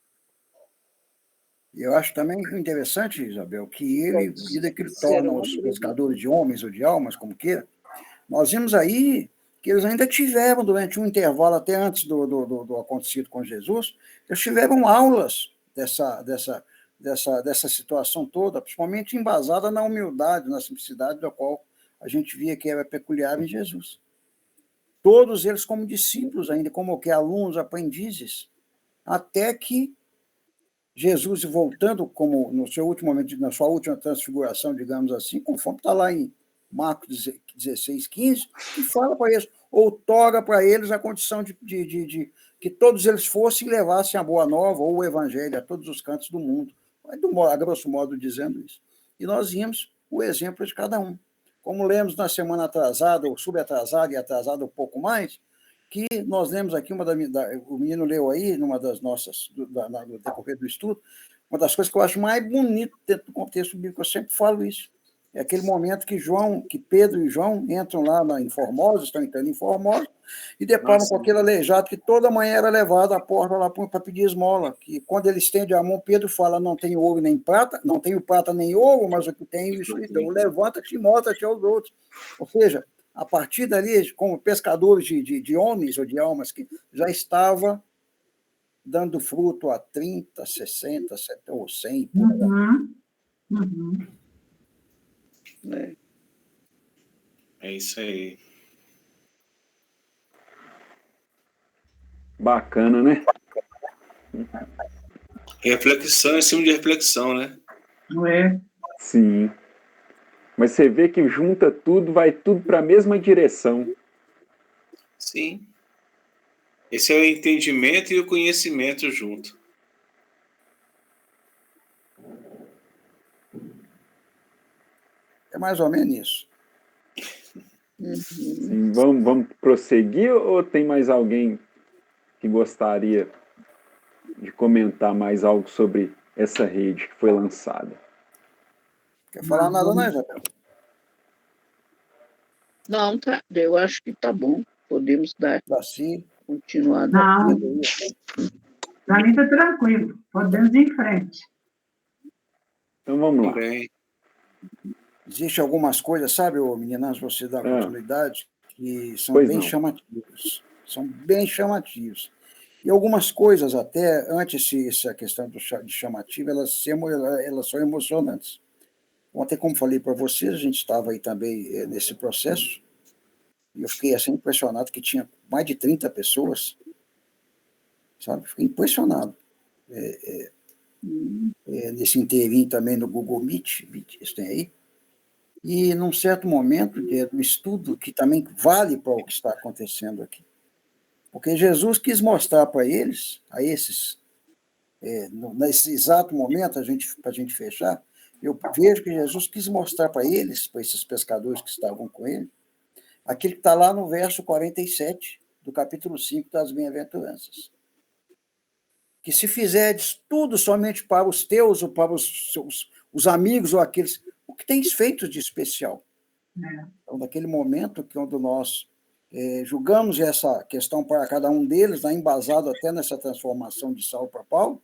Eu acho também interessante, Isabel, que ele, à medida que ele torna os pescadores de homens ou de almas, como queira, nós vimos aí que eles ainda tiveram, durante um intervalo, até antes do acontecido com Jesus, eles tiveram aulas dessa situação toda, principalmente embasada na humildade, na simplicidade, da qual a gente via que era peculiar em Jesus. Todos eles como discípulos ainda, como que alunos, aprendizes, até que Jesus, voltando como no seu último momento, na sua última transfiguração, digamos assim, conforme está lá em Marcos 16, 15, que fala para eles, outorga para eles a condição de que todos eles fossem e levassem a boa nova ou o evangelho a todos os cantos do mundo, a grosso modo dizendo isso. E nós vimos o exemplo de cada um. Como lemos na semana atrasada, ou subatrasada e atrasada um pouco mais, que nós lemos aqui, o menino leu aí, numa das nossas, no decorrer do estudo, uma das coisas que eu acho mais bonito dentro do contexto bíblico, eu sempre falo isso, é aquele momento que Pedro e João entram lá em Formosa, estão entrando em Formosa, e deparam com aquele aleijado que toda manhã era levado à porta lá para pedir esmola, que quando ele estende a mão, Pedro fala, não tenho ouro nem prata, não tenho prata nem ouro, mas o que tenho, isso lhe dou. Levanta-te e mostra-te aos outros. Ou seja, a partir dali, como pescadores de homens ou de almas, que já estava dando fruto a 30, 60, 70 ou 100. É isso aí. Bacana, né? Reflexão em cima de reflexão, né? Não é? Sim. Mas você vê que junta tudo, vai tudo para a mesma direção. Sim. Esse é o entendimento e o conhecimento junto. É mais ou menos isso. Sim, vamos prosseguir ou tem mais alguém que gostaria de comentar mais algo sobre essa rede que foi lançada. Quer falar nada, não, Isabel? Não, tá, eu acho que tá bom. Podemos dar Daci, continuidade. Não, para mim está tranquilo. Podemos ir em frente. Então vamos lá. Bem, existe algumas coisas, sabe, ô, meninas, você dá continuidade, que são Pois bem não. chamativas. São bem chamativos. E algumas coisas, até antes essa questão de chamativo, elas são emocionantes. Ontem, como falei para vocês, a gente estava aí também nesse processo, e eu fiquei assim impressionado que tinha mais de 30 pessoas, sabe? Fiquei impressionado. Nesse inteirinho também no Google Meet, isso tem aí. E, num certo momento, do estudo, que também vale para o que está acontecendo aqui. Porque Jesus quis mostrar para eles, a esses, nesse exato momento, para a gente fechar, eu vejo que Jesus quis mostrar para eles, para esses pescadores que estavam com ele, aquilo que está lá no verso 47 do capítulo 5 das Bem-aventuranças. Que se fizeres tudo somente para os teus ou para os amigos ou aqueles, o que tens feito de especial? Então, naquele momento que quando nós julgamos essa questão para cada um deles, embasado até nessa transformação de Saulo para Paulo,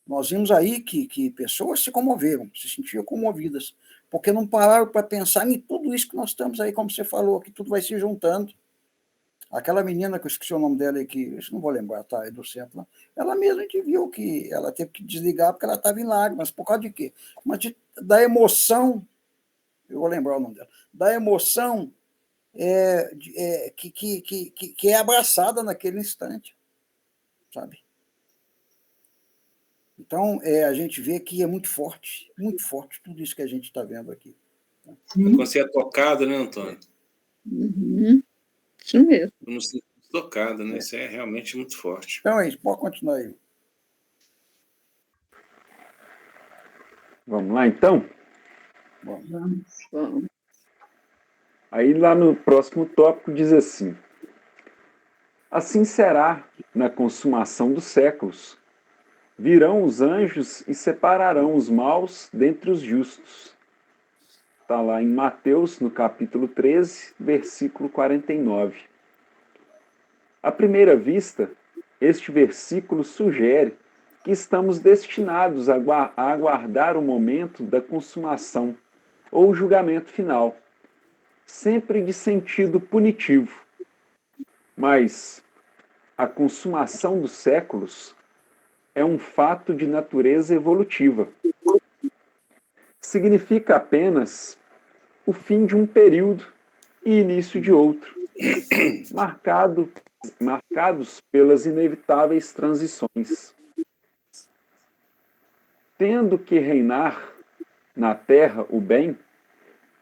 nós vimos aí que pessoas se comoveram, se sentiam comovidas, porque não pararam para pensar em tudo isso que nós estamos aí, como você falou, que tudo vai se juntando. Aquela menina, que eu esqueci o nome dela aí, que eu não vou lembrar, tá? É do centro lá. Ela mesma, a gente viu que ela teve que desligar porque ela estava em lágrimas. Por causa de quê? Da emoção, eu vou lembrar o nome dela, da emoção que é abraçada naquele instante, sabe? Então, a gente vê que é muito forte tudo isso que a gente está vendo aqui. quando você é tocado, né, Antônio? Uhum. Isso mesmo. Quando você é tocado, né? Isso é realmente muito forte. Então é isso, pode continuar aí. Vamos lá, então? Vamos. Aí lá no próximo tópico diz assim: assim será na consumação dos séculos. Virão os anjos e separarão os maus dentre os justos. Está lá em Mateus, no capítulo 13, versículo 49. À primeira vista, este versículo sugere que estamos destinados a aguardar o momento da consumação ou julgamento final, sempre de sentido punitivo. Mas a consumação dos séculos é um fato de natureza evolutiva. Significa apenas o fim de um período e início de outro, marcados pelas inevitáveis transições. Tendo que reinar na terra o bem,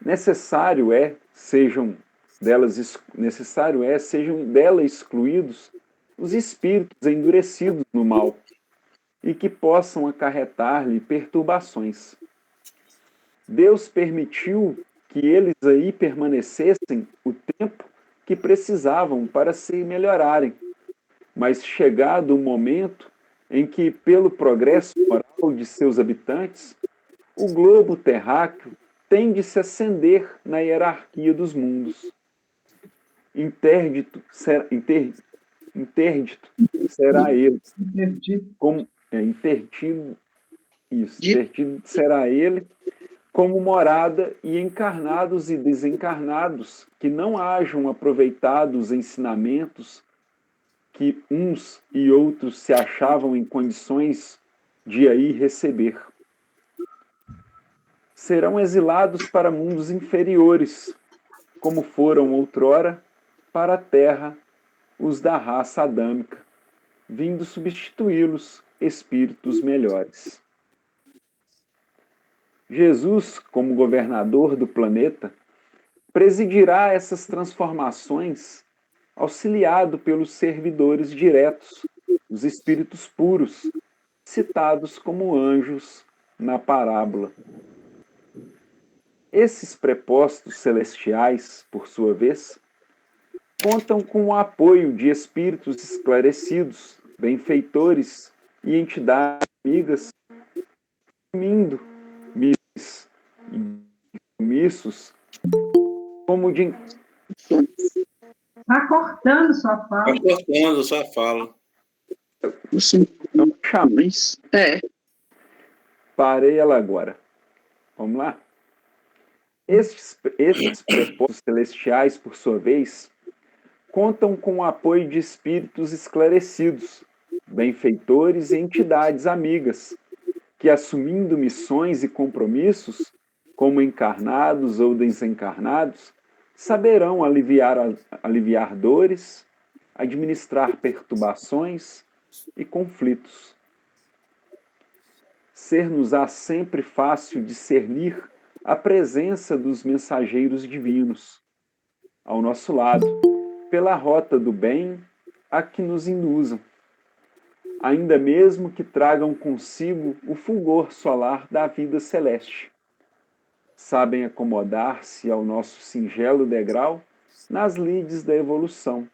necessário é sejam dela excluídos os espíritos endurecidos no mal e que possam acarretar-lhe perturbações. Deus permitiu que eles aí permanecessem o tempo que precisavam para se melhorarem, mas chegado o momento em que, pelo progresso moral de seus habitantes, o globo terráqueo tem de se ascender na hierarquia dos mundos. Interdito será ele, intertido será ele como morada, e encarnados e desencarnados que não hajam aproveitado os ensinamentos que uns e outros se achavam em condições de aí receber. Serão exilados para mundos inferiores, como foram outrora para a terra os da raça adâmica, vindo substituí-los espíritos melhores. Jesus, como governador do planeta, presidirá essas transformações auxiliado pelos servidores diretos, os espíritos puros, citados como anjos na parábola. Esses prepostos celestiais, por sua vez, contam com o apoio de espíritos esclarecidos, benfeitores e entidades amigas assumindo compromissos como de... Está cortando sua fala. Está cortando sua fala. Então, chamei. É. Parei ela agora. Vamos lá? Estes propósitos celestiais, por sua vez, contam com o apoio de espíritos esclarecidos, benfeitores e entidades amigas, que, assumindo missões e compromissos, como encarnados ou desencarnados, saberão aliviar dores, administrar perturbações e conflitos. Ser-nos-á sempre fácil discernir a presença dos mensageiros divinos ao nosso lado, pela rota do bem a que nos induzam, ainda mesmo que tragam consigo o fulgor solar da vida celeste. Sabem acomodar-se ao nosso singelo degrau nas lides da evolução,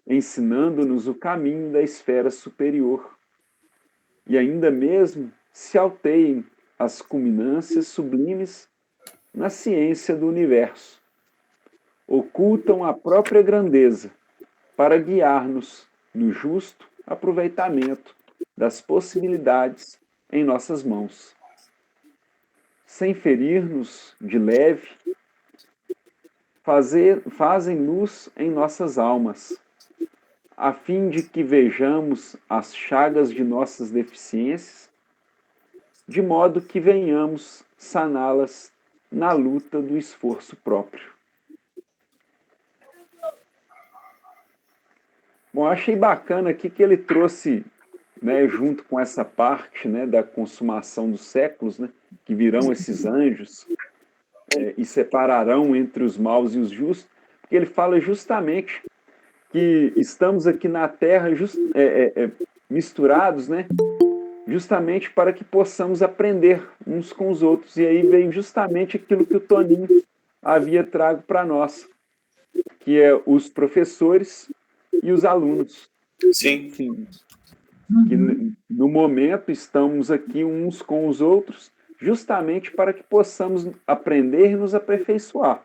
ensinando-nos o caminho da esfera superior, e ainda mesmo se alteiem as culminâncias sublimes na ciência do universo. Ocultam a própria grandeza para guiar-nos no justo aproveitamento das possibilidades em nossas mãos. Sem ferir-nos de leve, fazem luz em nossas almas, a fim de que vejamos as chagas de nossas deficiências, de modo que venhamos saná-las na luta do esforço próprio. Bom, achei bacana aqui que ele trouxe, né, junto com essa parte, né, da consumação dos séculos, né, que virão esses anjos e separarão entre os maus e os justos, porque ele fala justamente que estamos aqui na Terra misturados, né, justamente para que possamos aprender uns com os outros. E aí vem justamente aquilo que o Toninho havia trago para nós, que é os professores e os alunos. Sim. Que no momento estamos aqui uns com os outros, justamente para que possamos aprender e nos aperfeiçoar.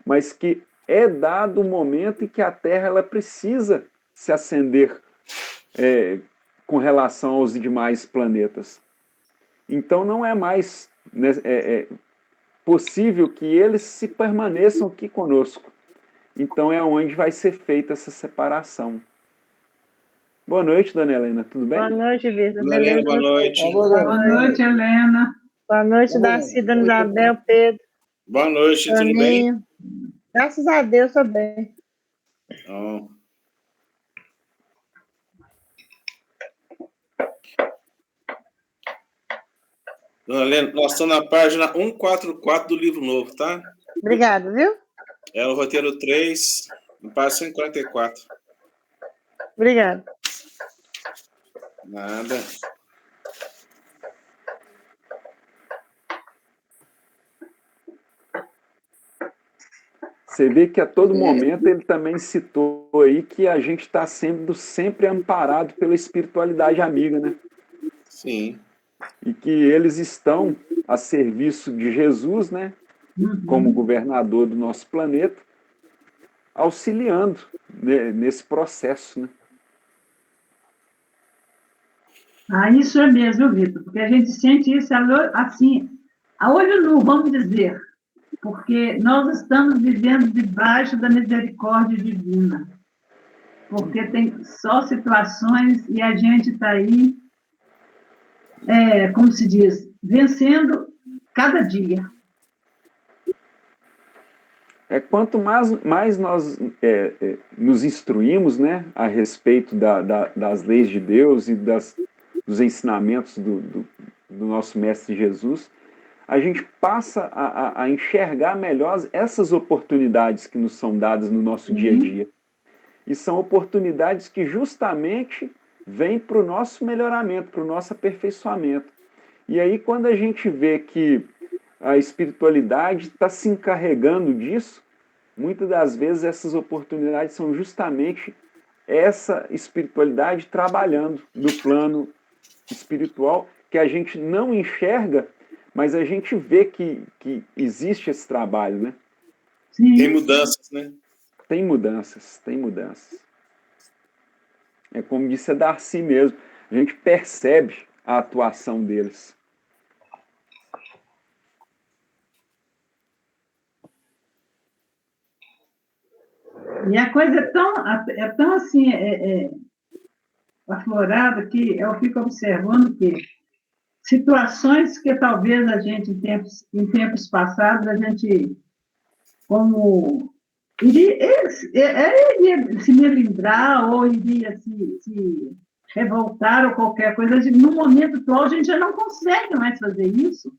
Mas que é dado o momento em que a Terra ela precisa se acender com relação aos demais planetas. Então não é mais possível que eles se permaneçam aqui conosco. Então é onde vai ser feita essa separação. Boa noite, Dona Helena, tudo bem? Boa noite, Vitor. Dona Helena, boa noite. Boa noite, Helena. Boa noite, Darcy, Dona Isabel, Pedro, Boa noite, tudo bem? Toninho. Graças a Deus, estou bem. Oh. Dona Helena, nós estamos na página 144 do livro novo, tá? Obrigada, viu? É o roteiro 3, no página 144. Obrigada. Nada. Você vê que a todo momento ele também citou aí que a gente está sendo sempre amparado pela espiritualidade amiga, né? Sim. E que eles estão a serviço de Jesus, né? Como governador do nosso planeta, auxiliando nesse processo, né? Isso é mesmo, Vitor, porque a gente sente isso assim, a olho nu, vamos dizer, porque nós estamos vivendo debaixo da misericórdia divina, porque tem só situações e a gente está aí, como se diz, vencendo cada dia. Quanto mais nós nos instruímos, né, a respeito das leis de Deus e dos ensinamentos do nosso Mestre Jesus, a gente passa a enxergar melhor essas oportunidades que nos são dadas no nosso dia a dia. E são oportunidades que justamente vêm para o nosso melhoramento, para o nosso aperfeiçoamento. E aí, quando a gente vê que a espiritualidade está se encarregando disso, muitas das vezes essas oportunidades são justamente essa espiritualidade trabalhando no plano espiritual que a gente não enxerga, mas a gente vê que existe esse trabalho, né? Sim. Tem mudanças, né? Tem mudanças, tem mudanças. É como disse a Darcy mesmo, a gente percebe a atuação deles. E a coisa é tão assim, aflorada que eu fico observando que situações que talvez a gente, em tempos passados, a gente, como iria se melindrar ou iria se revoltar ou qualquer coisa, no momento atual a gente já não consegue mais fazer isso.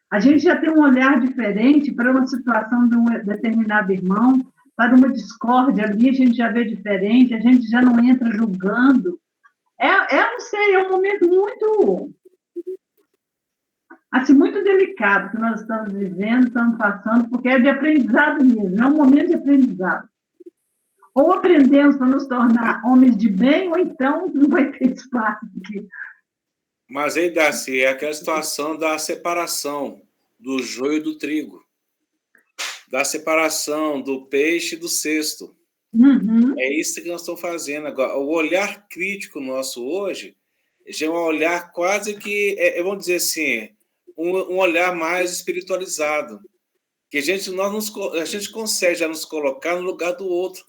A gente já tem um olhar diferente para uma situação de um determinado irmão, para uma discórdia ali, a gente já vê diferente, a gente já não entra julgando. Não sei, é um momento muito, assim, muito delicado que nós estamos vivendo, estamos passando, porque é de aprendizado mesmo, é um momento de aprendizado. Ou aprendemos para nos tornar homens de bem, ou então não vai ter espaço aqui. Mas aí, Darcy, é aquela situação da separação do joio do trigo, da separação do peixe do cesto. Uhum. É isso que nós estamos fazendo agora. O olhar crítico nosso hoje já é um olhar quase que, vamos dizer assim, um olhar mais espiritualizado, que a gente consegue já nos colocar no lugar do outro.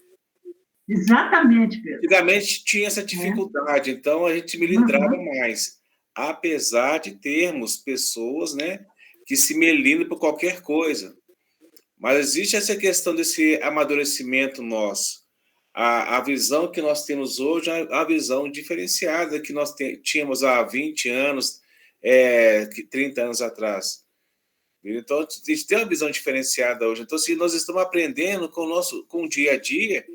Exatamente, Pedro. Antigamente tinha essa dificuldade, então a gente melindrava mais, apesar de termos pessoas, né, que se melindram por qualquer coisa. Mas existe essa questão desse amadurecimento nosso. A visão que nós temos hoje é a visão diferenciada que nós tínhamos há 20 anos, 30 anos atrás. Então, a gente tem uma visão diferenciada hoje. Então, assim, nós estamos aprendendo com o dia a dia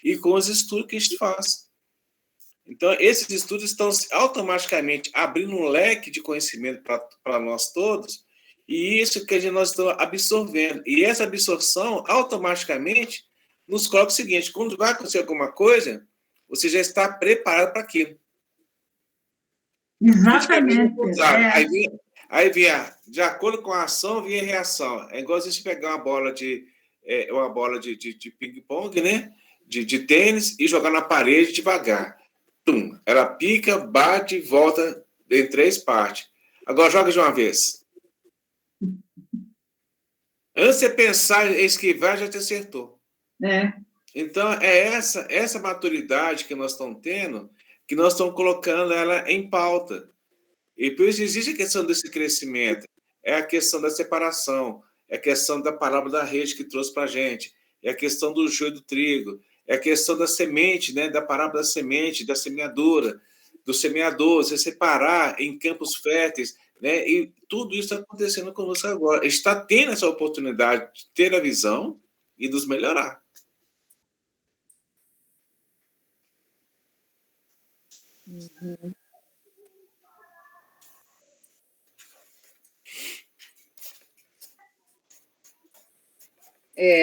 e com os estudos que a gente faz. Então, esses estudos estão automaticamente abrindo um leque de conhecimento para nós todos, e isso que nós estamos absorvendo. E essa absorção, automaticamente, nos coloca o seguinte: quando vai acontecer alguma coisa, você já está preparado para aquilo. Exatamente. Aí vinha, de acordo com a ação, vinha a reação. É igual a gente pegar uma bola de ping-pong, né? De tênis, e jogar na parede devagar. Tum, ela pica, bate, volta em 3 partes. Agora joga de uma vez. Antes de você pensar em esquivar, já te acertou. Então, é essa maturidade que nós estamos tendo, que nós estamos colocando ela em pauta. E por isso existe a questão desse crescimento, é a questão da separação, é a questão da parábola da rede que trouxe para a gente, é a questão do joio do trigo, é a questão da semente, né, da parábola da semente, da semeadura, do semeador, você separar em campos férteis, né, e tudo isso está acontecendo conosco agora. A gente está tendo essa oportunidade de ter a visão e nos melhorar. Uhum.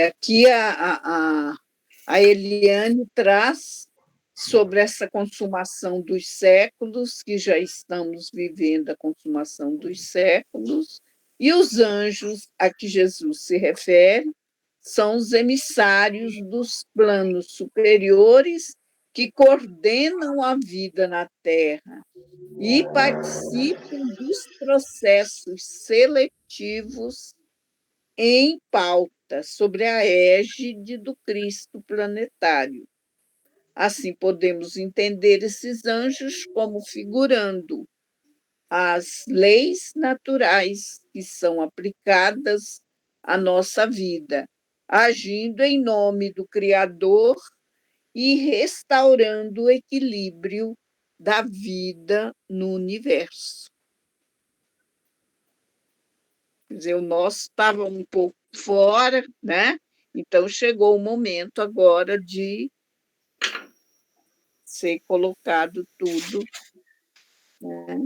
Aqui a Eliane traz sobre essa consumação dos séculos, que já estamos vivendo a consumação dos séculos, e os anjos a que Jesus se refere são os emissários dos planos superiores que coordenam a vida na Terra e participam dos processos seletivos em pauta sobre a égide do Cristo planetário. Assim, podemos entender esses anjos como figurando as leis naturais que são aplicadas à nossa vida, agindo em nome do Criador e restaurando o equilíbrio da vida no universo. Quer dizer, o nosso estava um pouco fora, né? Então chegou o momento agora de ser colocado tudo. Né?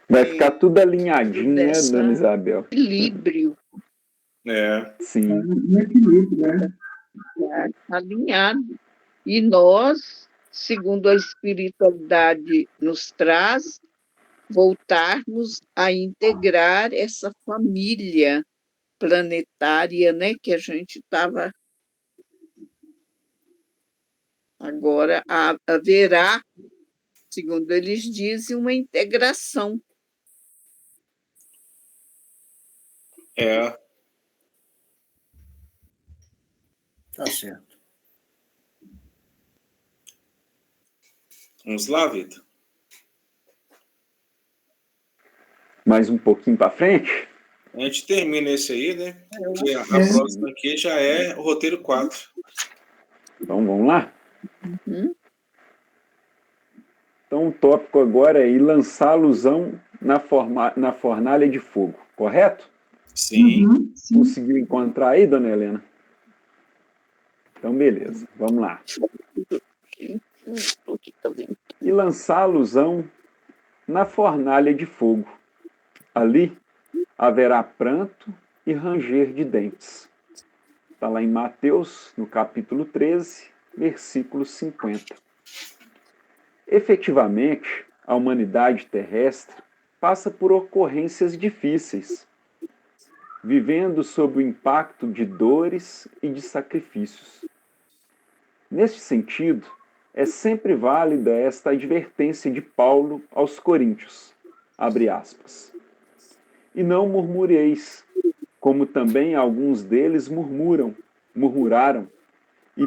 Vai ficar tudo alinhadinho, né, dona Isabel? Equilíbrio. Sim. No equilíbrio, né? Alinhado. E nós segundo a espiritualidade nos traz, voltarmos a integrar essa família planetária, né, que a gente estava. Agora haverá, segundo eles dizem, uma integração. Tá certo. Vamos lá, Vitor? Mais um pouquinho para frente? A gente termina esse aí, né? Que a próxima aqui já é o roteiro 4. Então, vamos lá? Uhum. Então, o tópico agora é ir lançar alusão na fornalha de fogo, correto? Sim. Uhum, sim. Conseguiu encontrar aí, dona Helena? Então, beleza, vamos lá. E lançar alusão na fornalha de fogo. Ali haverá pranto e ranger de dentes. Está lá em Mateus, no capítulo 13, versículo 50. Efetivamente, a humanidade terrestre passa por ocorrências difíceis, vivendo sob o impacto de dores e de sacrifícios. Neste sentido, é sempre válida esta advertência de Paulo aos Coríntios, abre aspas. E não murmureis, como também alguns deles murmuraram e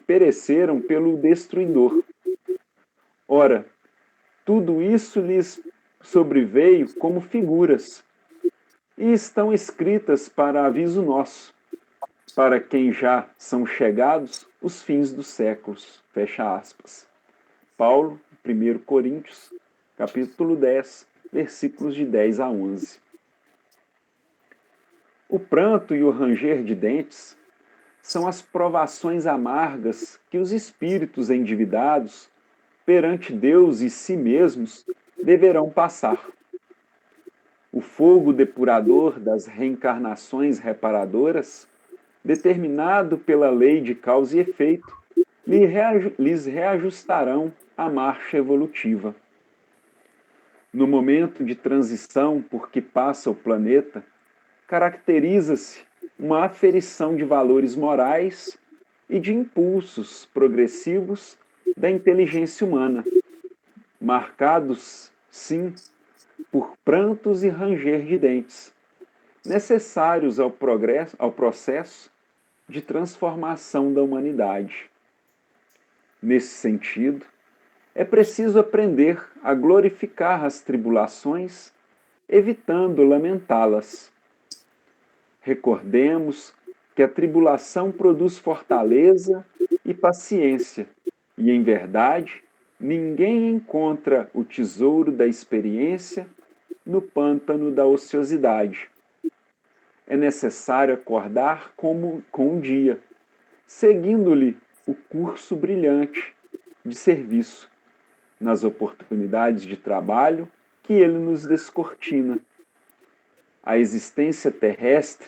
pereceram pelo destruidor. Ora, tudo isso lhes sobreveio como figuras, e estão escritas para aviso nosso, para quem já são chegados os fins dos séculos. Fecha aspas. Paulo, 1 Coríntios, capítulo 10, versículos de 10 a 11. O pranto e o ranger de dentes são as provações amargas que os espíritos endividados, perante Deus e si mesmos, deverão passar. O fogo depurador das reencarnações reparadoras, determinado pela lei de causa e efeito, lhes reajustarão a marcha evolutiva. No momento de transição por que passa o planeta, caracteriza-se uma aferição de valores morais e de impulsos progressivos da inteligência humana, marcados, sim, por prantos e ranger de dentes, necessários ao processo de transformação da humanidade. Nesse sentido, é preciso aprender a glorificar as tribulações, evitando lamentá-las. Recordemos que a tribulação produz fortaleza e paciência, e, em verdade, ninguém encontra o tesouro da experiência no pântano da ociosidade. É necessário acordar com o dia, seguindo-lhe o curso brilhante de serviço, nas oportunidades de trabalho que ele nos descortina. A existência terrestre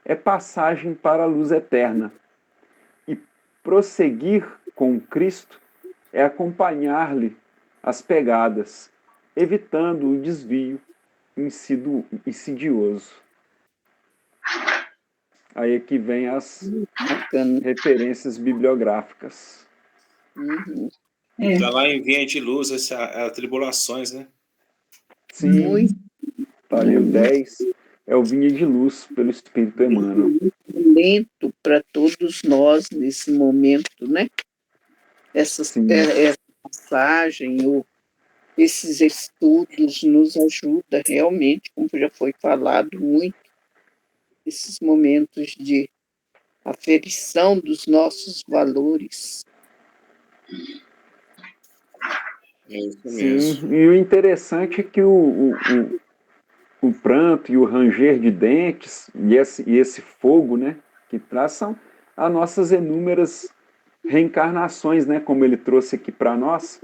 é passagem para a luz eterna, e prosseguir com Cristo é acompanhar-lhe as pegadas, evitando o desvio insidioso. Aí é que vem as referências bibliográficas. Uhum. Está lá em Vinha de Luz, tribulações, né? Sim, está ali o 10, é o Vinha de Luz, pelo Espírito Emmanuel. Lento para todos nós nesse momento, né? Essa passagem, esses estudos nos ajudam realmente, como já foi falado muito, esses momentos de aferição dos nossos valores. É isso mesmo. Sim, e o interessante é que o pranto e o ranger de dentes e esse fogo, né, que traz são as nossas inúmeras reencarnações, né, como ele trouxe aqui para nós.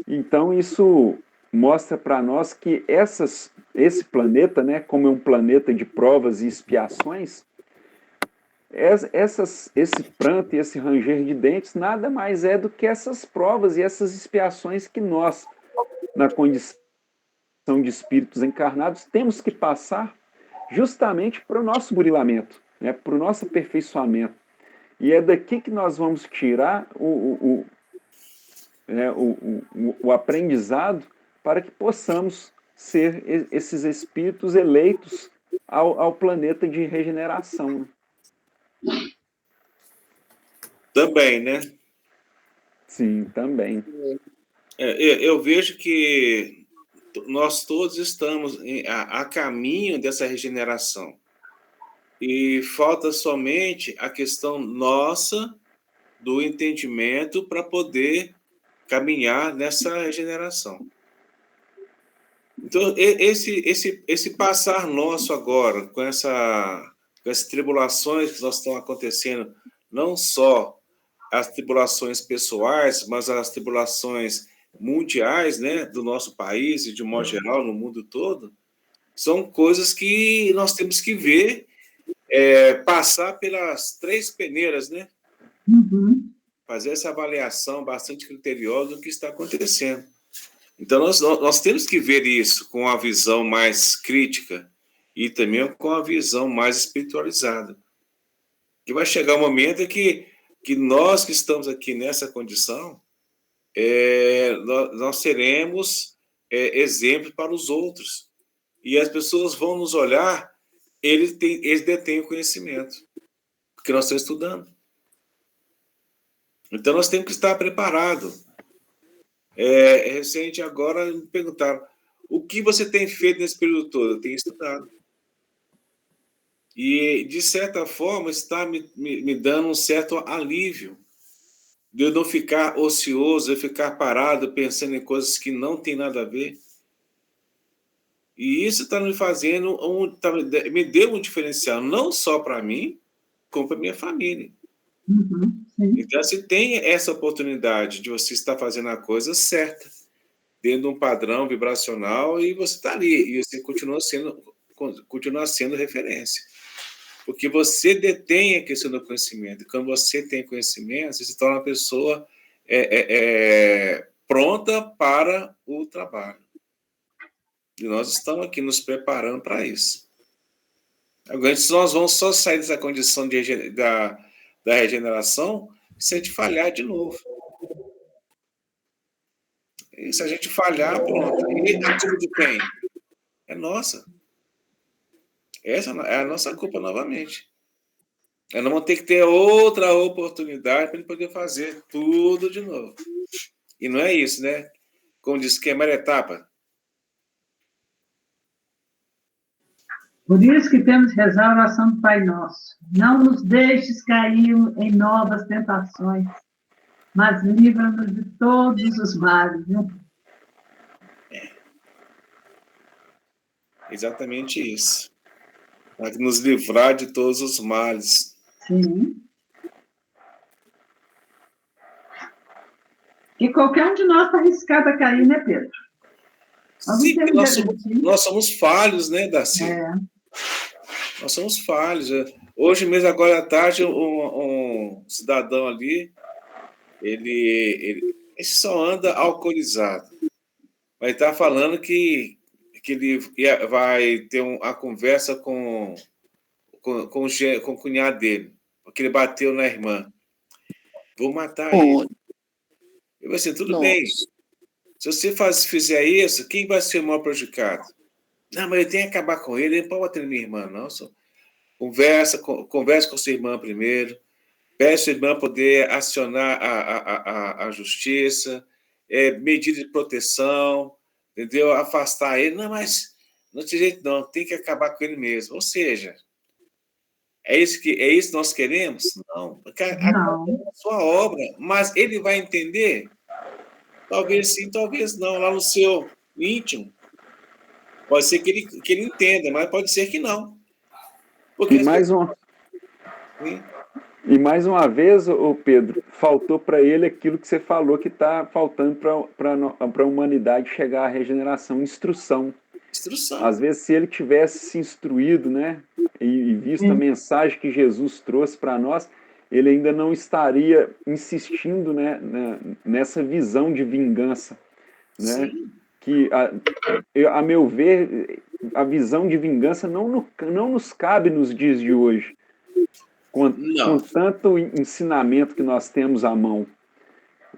Então isso mostra para nós que esse planeta, né, como é um planeta de provas e expiações, esse pranto e esse ranger de dentes nada mais é do que essas provas e essas expiações que nós, na condição de espíritos encarnados, temos que passar justamente para o nosso burilamento, né, para o nosso aperfeiçoamento. E é daqui que nós vamos tirar o aprendizado para que possamos ser esses espíritos eleitos ao planeta de regeneração. Também, né? Sim, também. Eu vejo que nós todos estamos a caminho dessa regeneração. E falta somente a questão nossa do entendimento para poder caminhar nessa regeneração. Então, esse passar nosso agora, com essas tribulações que nós estão acontecendo, não só as tribulações pessoais, mas as tribulações mundiais, né, do nosso país e de modo geral no mundo todo, são coisas que nós temos que ver, passar pelas 3 peneiras, né? Uhum. Fazer essa avaliação bastante criteriosa do que está acontecendo. Então, nós temos que ver isso com a visão mais crítica e também com a visão mais espiritualizada. Que vai chegar um momento que nós que estamos aqui nessa condição, nós seremos exemplos para os outros. E as pessoas vão nos olhar, eles detêm o conhecimento, porque nós estamos estudando. Então, nós temos que estar preparados. Recente agora me perguntaram: o que você tem feito nesse período todo? Eu tenho estudado. E, de certa forma, está me dando um certo alívio de eu não ficar ocioso, eu ficar parado pensando em coisas que não tem nada a ver. E isso está me fazendo, me deu um diferencial, não só para mim, como para minha família. Uhum, sim. Então, você tem essa oportunidade de você estar fazendo a coisa certa, dentro de um padrão vibracional, e você está ali, e você continua sendo referência. Porque você detém a questão do conhecimento. E quando você tem conhecimento, você se torna uma pessoa pronta para o trabalho. E nós estamos aqui nos preparando para isso. Agora, nós vamos só sair dessa condição da regeneração se a gente falhar de novo. E se a gente falhar, pronto. E a culpa de quem? É nossa. Essa é a nossa culpa novamente. Nós vamos ter que ter outra oportunidade para ele poder fazer tudo de novo. E não é isso, né? Como diz, queimar etapa. Por isso que temos que rezar a oração do Pai Nosso. Não nos deixes cair em novas tentações, mas livra-nos de todos os males. Né? Exatamente isso. Para nos livrar de todos os males. Sim. E qualquer um de nós está arriscado a cair, né, Pedro? Sim, nós somos falhos, né, Darcy? Nós somos falhos. Hoje mesmo, agora à tarde, um cidadão ali, ele só anda alcoolizado. Mas está falando que ele vai ter uma conversa com o cunhado dele, porque ele bateu na irmã. Vou matar ele. Eu falei assim, tudo bem. Se você fizer isso, quem vai ser o maior prejudicado? Não, mas eu tenho que acabar com ele, não pode bater na minha irmã, não. Conversa com sua irmã primeiro, pede sua irmã poder acionar a justiça, medida de proteção, entendeu? Afastar ele. Não, mas não tem jeito não, tem que acabar com ele mesmo. Ou seja, é isso que nós queremos? Não. Não. É a sua obra, mas ele vai entender? Talvez sim, talvez não, lá no seu íntimo. Pode ser que ele entenda, mas pode ser que não. Porque e mais uma vez, Pedro, faltou para ele aquilo que você falou que está faltando para a humanidade chegar à regeneração, instrução. Às vezes, se ele tivesse se instruído, né, e visto a mensagem que Jesus trouxe para nós, ele ainda não estaria insistindo, né, nessa visão de vingança, né? Sim. Que, a meu ver, a visão de vingança não nos cabe nos dias de hoje, com tanto ensinamento que nós temos à mão,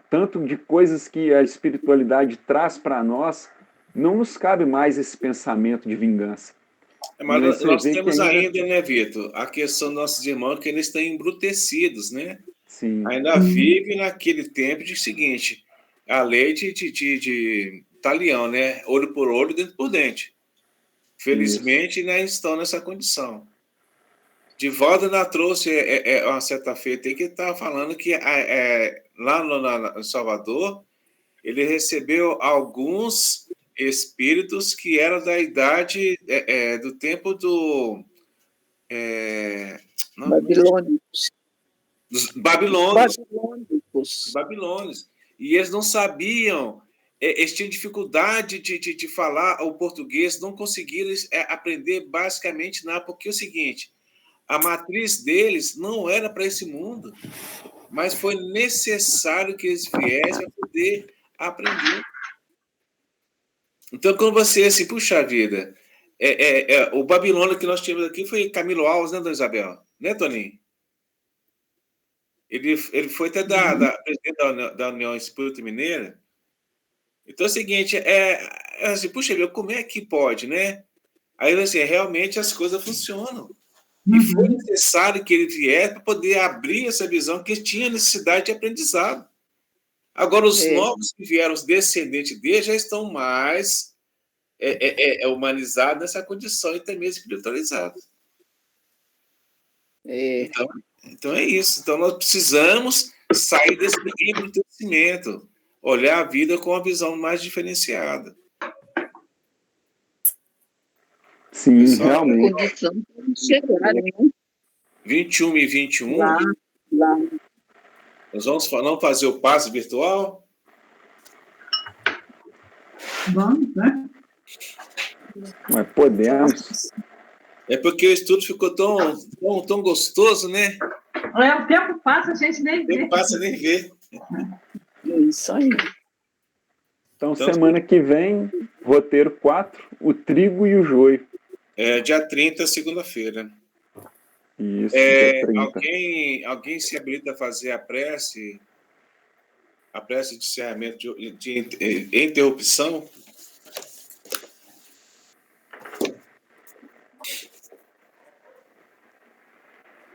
tanto de coisas que a espiritualidade traz para nós, não nos cabe mais esse pensamento de vingança. Mas nós temos ainda, né, Vitor, a questão dos nossos irmãos que eles estão embrutecidos, né? Sim. Ainda vivem naquele tempo de seguinte, a lei de talião, né? Olho por olho, dente por dente. Felizmente, né, estão nessa condição. De volta, ela trouxe uma certa feita aí que estava falando que lá em Salvador, ele recebeu alguns espíritos que eram da idade do tempo Babilônicos. Dos babilônios. E eles não sabiam, eles tinham dificuldade de falar o português, não conseguiram aprender basicamente nada, porque é o seguinte, a matriz deles não era para esse mundo, mas foi necessário que eles viessem para poder aprender. Então, quando você, assim, puxa vida, o Babilônia que nós tivemos aqui foi Camilo Alves, né, Dona Isabel? Né, Toninho? Ele foi até presidente da União Espírita Mineira. Então é o seguinte, assim, puxa vida, como é que pode, né? Aí, assim, realmente as coisas funcionam. E foi necessário que ele viesse para poder abrir essa visão que tinha necessidade de aprendizado. Agora, os novos que vieram, os descendentes dele, já estão mais humanizados nessa condição e também espiritualizados. Então é isso. Então nós precisamos sair desse embrutecimento, olhar a vida com uma visão mais diferenciada. Sim, pessoal, realmente. Condição de chegar, né? 21 e 21. Lá. Nós vamos fazer o passe virtual? Vamos, né? Mas podemos. É porque o estudo ficou tão gostoso, né? O tempo passa, a gente nem O vê. tempo passa nem vê. Isso aí. Então, semana que vem, roteiro 4, o trigo e o joio. Dia 30, segunda-feira. Isso, dia 30. Alguém se habilita a fazer a prece de encerramento de interrupção?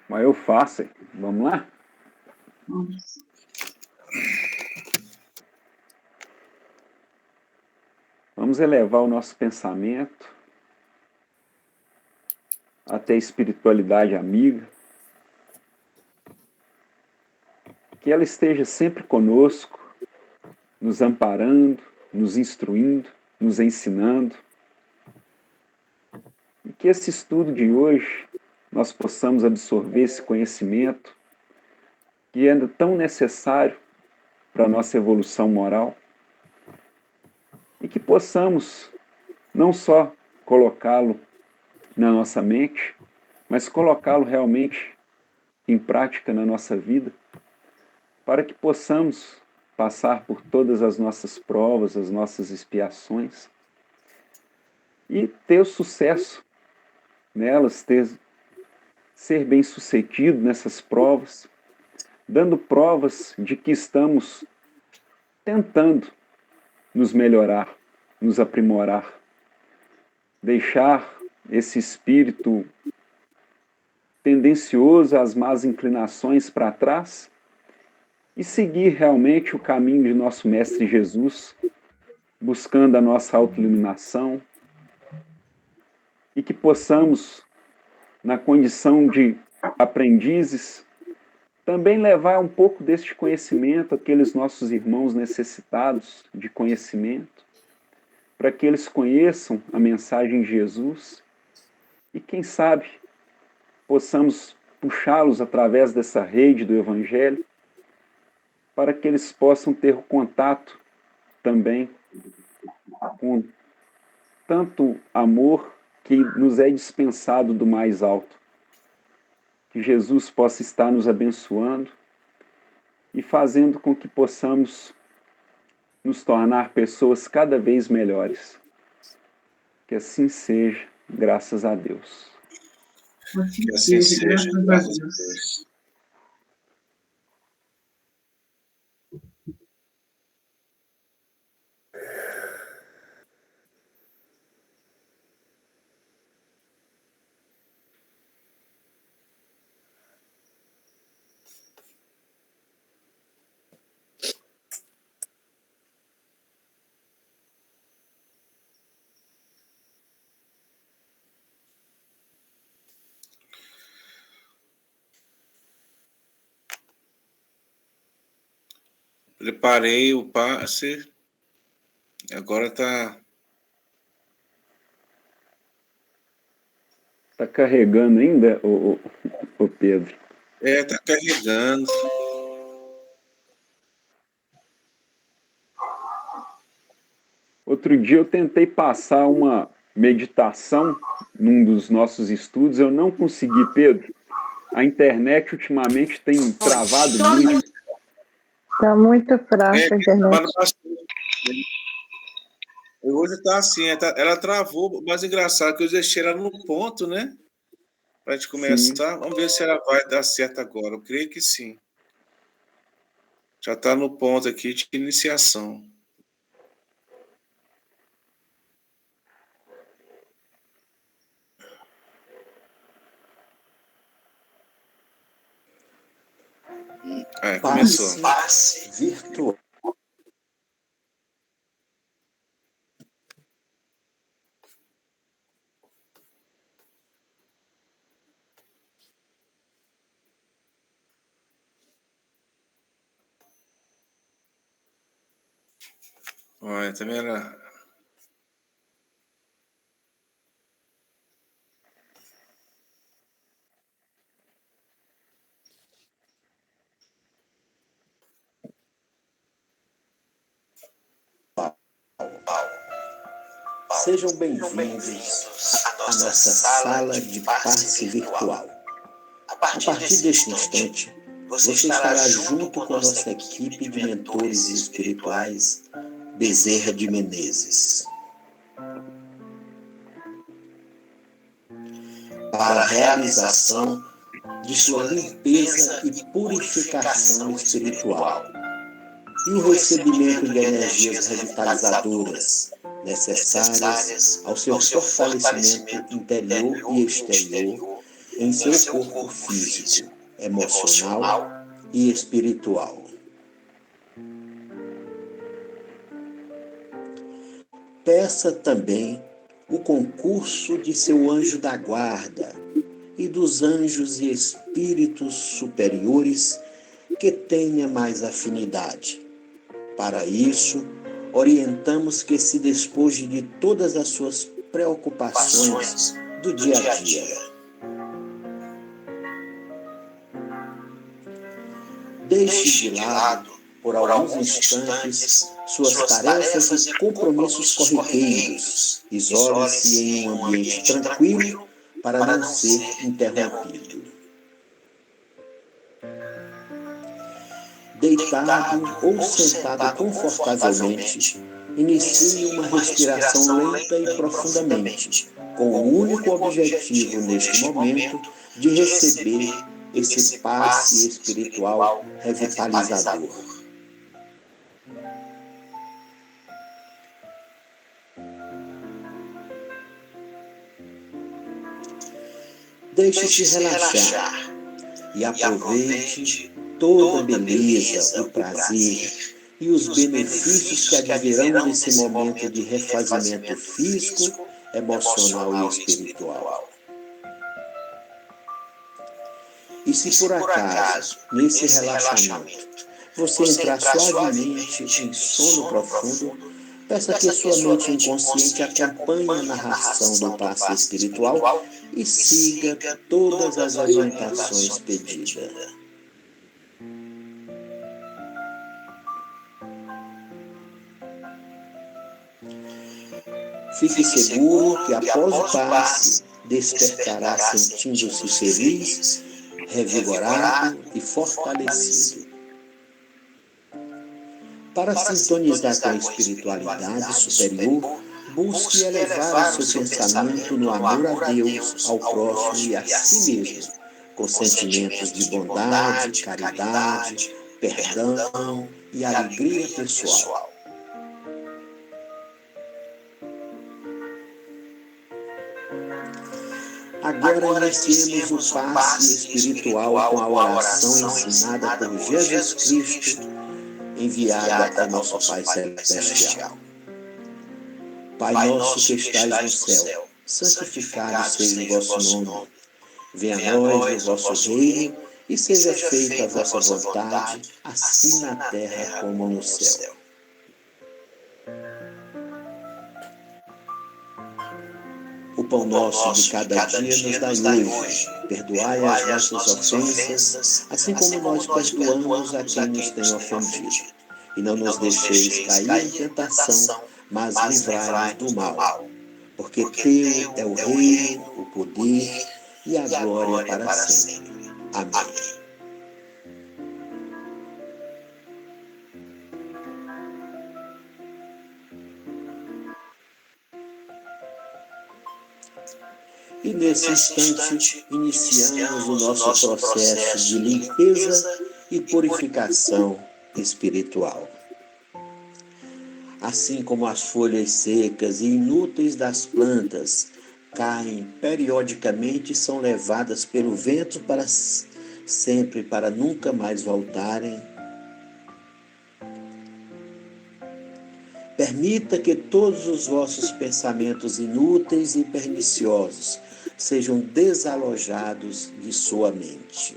Mas eu faço. Vamos lá? Vamos. Vamos elevar o nosso pensamento até a espiritualidade amiga. Que ela esteja sempre conosco, nos amparando, nos instruindo, nos ensinando. E que esse estudo de hoje nós possamos absorver esse conhecimento que é tão necessário para a nossa evolução moral e que possamos não só colocá-lo na nossa mente, mas colocá-lo realmente em prática na nossa vida, para que possamos passar por todas as nossas provas, as nossas expiações e ter o sucesso nelas, ser bem-sucedido nessas provas, dando provas de que estamos tentando nos melhorar, nos aprimorar, deixar esse espírito tendencioso às más inclinações para trás e seguir realmente o caminho de nosso Mestre Jesus, buscando a nossa autoiluminação e que possamos, na condição de aprendizes, também levar um pouco deste conhecimento àqueles nossos irmãos necessitados de conhecimento, para que eles conheçam a mensagem de Jesus e, quem sabe, possamos puxá-los através dessa rede do Evangelho para que eles possam ter o contato também com tanto amor que nos é dispensado do mais alto. Que Jesus possa estar nos abençoando e fazendo com que possamos nos tornar pessoas cada vez melhores. Que assim seja, graças a Deus. Que assim seja, graças a Deus. Preparei o passe. Agora está. Está carregando ainda, o Pedro? Está carregando. Outro dia eu tentei passar uma meditação num dos nossos estudos, eu não consegui, Pedro. A internet ultimamente tem travado muito. Está muito fraca a internet. Hoje está assim, ela travou, mas engraçado que eu deixei ela no ponto, né? Para a gente começar. Sim. Vamos ver se ela vai dar certo agora. Eu creio que sim. Já está no ponto aqui de iniciação. Começou. Passe virtual. Olha, também era. Sejam bem-vindos à nossa sala de passe virtual. A partir deste instante, você estará junto com a nossa equipe de mentores espirituais Bezerra de Menezes. Para a realização de sua limpeza e purificação espiritual e o recebimento de energias revitalizadoras necessárias ao seu fortalecimento interior e exterior em seu corpo físico, emocional e espiritual. Peça também o concurso de seu anjo da guarda e dos anjos e espíritos superiores que tenha mais afinidade. Para isso, orientamos que se despoje de todas as suas preocupações do dia a dia. Deixe de lado, por alguns instantes, suas tarefas e compromissos corriqueiros. Isole-se em um ambiente tranquilo para não ser interrompido. Deitado ou sentado confortavelmente, inicie uma respiração lenta e profundamente, com o único objetivo neste momento de receber esse passe espiritual revitalizador. Deixe-se relaxar e aproveite toda a beleza, o prazer e os benefícios que advirão desse momento de refazimento físico, emocional e espiritual. E se por acaso, nesse relaxamento, você entrar suavemente em sono profundo, peça que sua mente inconsciente acompanhe a narração do passe espiritual e siga todas as orientações pedidas. Fique seguro que após o passe, despertará sentindo-se feliz, revigorado e fortalecido. Para sintonizar com a espiritualidade superior, busque elevar o seu pensamento no amor a Deus, ao próximo e a si mesmo, com sentimentos de bondade, caridade, perdão e alegria pessoal. Agora iniciemos o passe espiritual com a oração ensinada por Jesus Cristo, enviada ao nosso Pai Celestial. Pai nosso que estais no céu, santificado seja o vosso nome. Venha a nós o vosso reino e seja feita a vossa vontade, assim na terra como no céu. O pão nosso de cada dia nos dai hoje. Perdoai as nossas ofensas, assim como nós perdoamos a quem nos tem ofendido. E não nos deixeis cair em tentação, mas livrai-nos do mal. Porque teu é o reino, o poder e a glória para sempre. Amém. E nesse instante, iniciamos o nosso processo de limpeza e purificação espiritual. Assim como as folhas secas e inúteis das plantas caem periodicamente e são levadas pelo vento para sempre, para nunca mais voltarem, permita que todos os vossos pensamentos inúteis e perniciosos sejam desalojados de sua mente.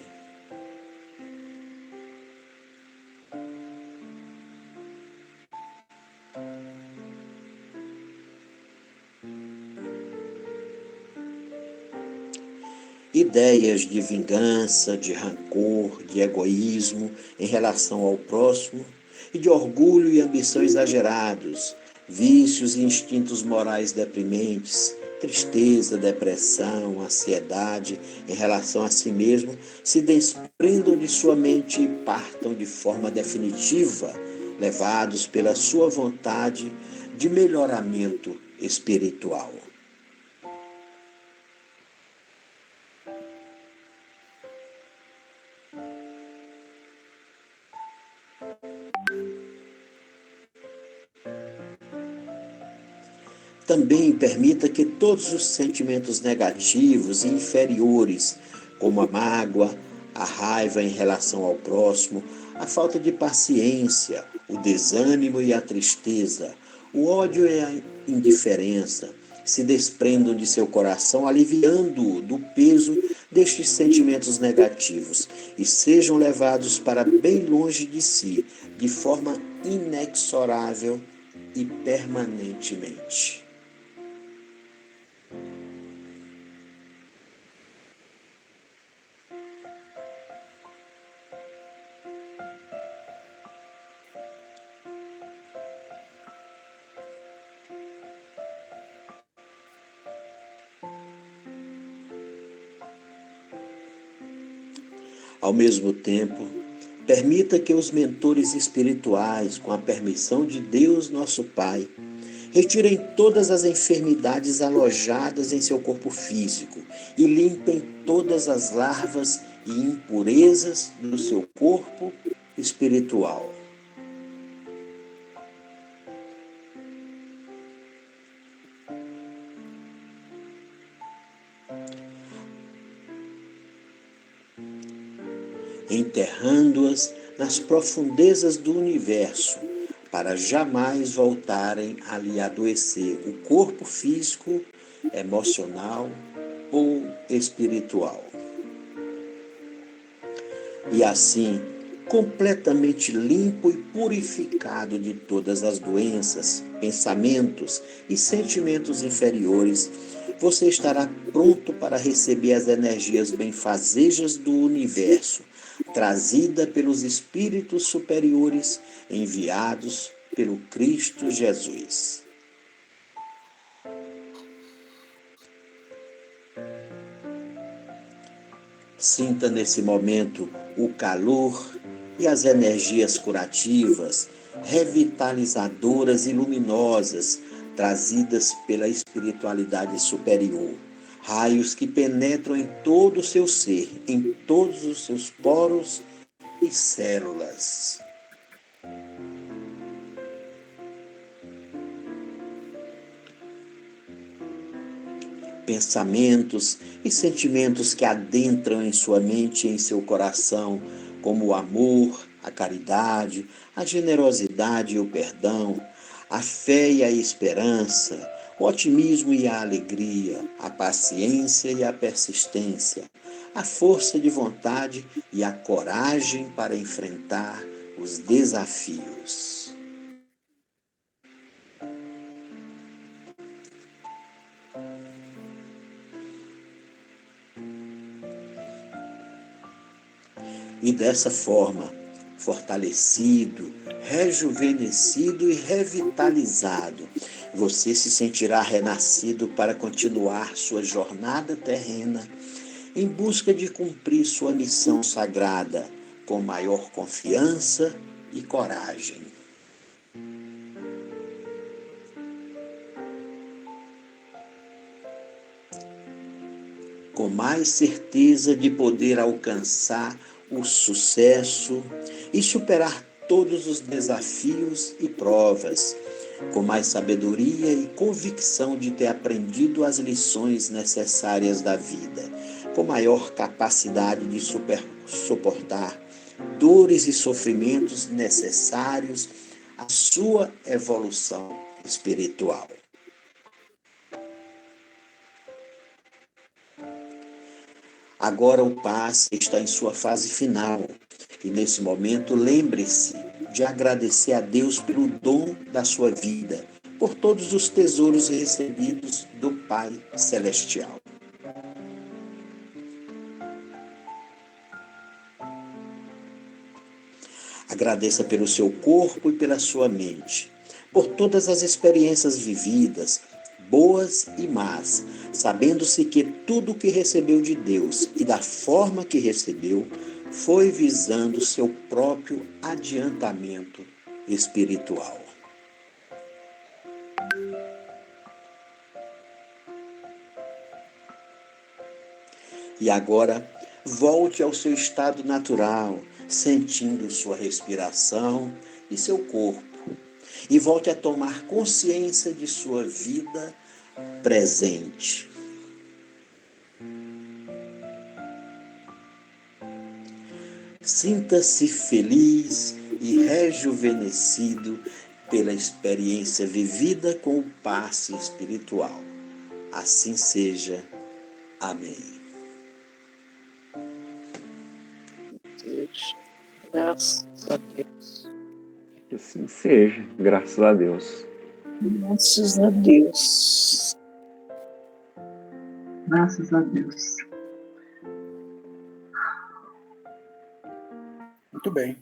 Ideias de vingança, de rancor, de egoísmo em relação ao próximo e de orgulho e ambição exagerados, vícios e instintos morais deprimentes, tristeza, depressão, ansiedade em relação a si mesmo, se desprendam de sua mente e partam de forma definitiva, levados pela sua vontade de melhoramento espiritual. Também permita que todos os sentimentos negativos e inferiores, como a mágoa, a raiva em relação ao próximo, a falta de paciência, o desânimo e a tristeza, o ódio e a indiferença, se desprendam de seu coração, aliviando-o do peso destes sentimentos negativos e sejam levados para bem longe de si, de forma inexorável e permanentemente. Ao mesmo tempo, permita que os mentores espirituais, com a permissão de Deus nosso Pai, retirem todas as enfermidades alojadas em seu corpo físico e limpem todas as larvas e impurezas do seu corpo espiritual. Enterrando-as nas profundezas do universo, para jamais voltarem a lhe adoecer o corpo físico, emocional ou espiritual. E assim, completamente limpo e purificado de todas as doenças, pensamentos e sentimentos inferiores, você estará pronto para receber as energias benfazejas do universo, trazida pelos espíritos superiores enviados pelo Cristo Jesus. Sinta nesse momento o calor e as energias curativas, revitalizadoras e luminosas trazidas pela espiritualidade superior. Raios que penetram em todo o seu ser, em todos os seus poros e células. Pensamentos e sentimentos que adentram em sua mente e em seu coração, como o amor, a caridade, a generosidade e o perdão, a fé e a esperança, o otimismo e a alegria, a paciência e a persistência, a força de vontade e a coragem para enfrentar os desafios. E dessa forma, fortalecido, rejuvenescido e revitalizado, você se sentirá renascido para continuar sua jornada terrena em busca de cumprir sua missão sagrada com maior confiança e coragem. Com mais certeza de poder alcançar o sucesso e superar todos os desafios e provas, com mais sabedoria e convicção de ter aprendido as lições necessárias da vida, com maior capacidade de suportar dores e sofrimentos necessários à sua evolução espiritual. Agora o passe está em sua fase final e nesse momento lembre-se de agradecer a Deus pelo dom da sua vida, por todos os tesouros recebidos do Pai Celestial. Agradeça pelo seu corpo e pela sua mente, por todas as experiências vividas, boas e más, sabendo-se que tudo o que recebeu de Deus e da forma que recebeu foi visando seu próprio adiantamento espiritual. E agora, volte ao seu estado natural, sentindo sua respiração e seu corpo. E volte a tomar consciência de sua vida presente. Sinta-se feliz e rejuvenescido pela experiência vivida com o passe espiritual. Assim seja. Amém. Graças a Deus. Que assim seja, graças a Deus. Graças a Deus. Graças a Deus. Muito bem.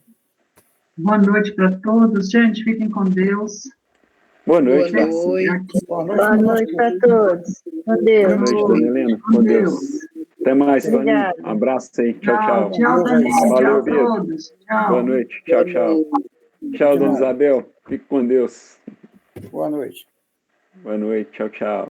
Boa noite para todos. Gente, fiquem com Deus. Boa noite. Boa noite. Boa noite para todos. Com Deus. Boa noite, Dona Helena. Com Deus. Até mais, Toninho. Obrigada. Um abraço aí. Tchau, tchau. Tchau, Daniel. Valeu, Tchau a Pedro. todos. Tchau. Boa noite. Tchau, tchau. Tchau, Dona Isabel. Fique com Deus. Boa noite. Boa noite. Tchau, tchau.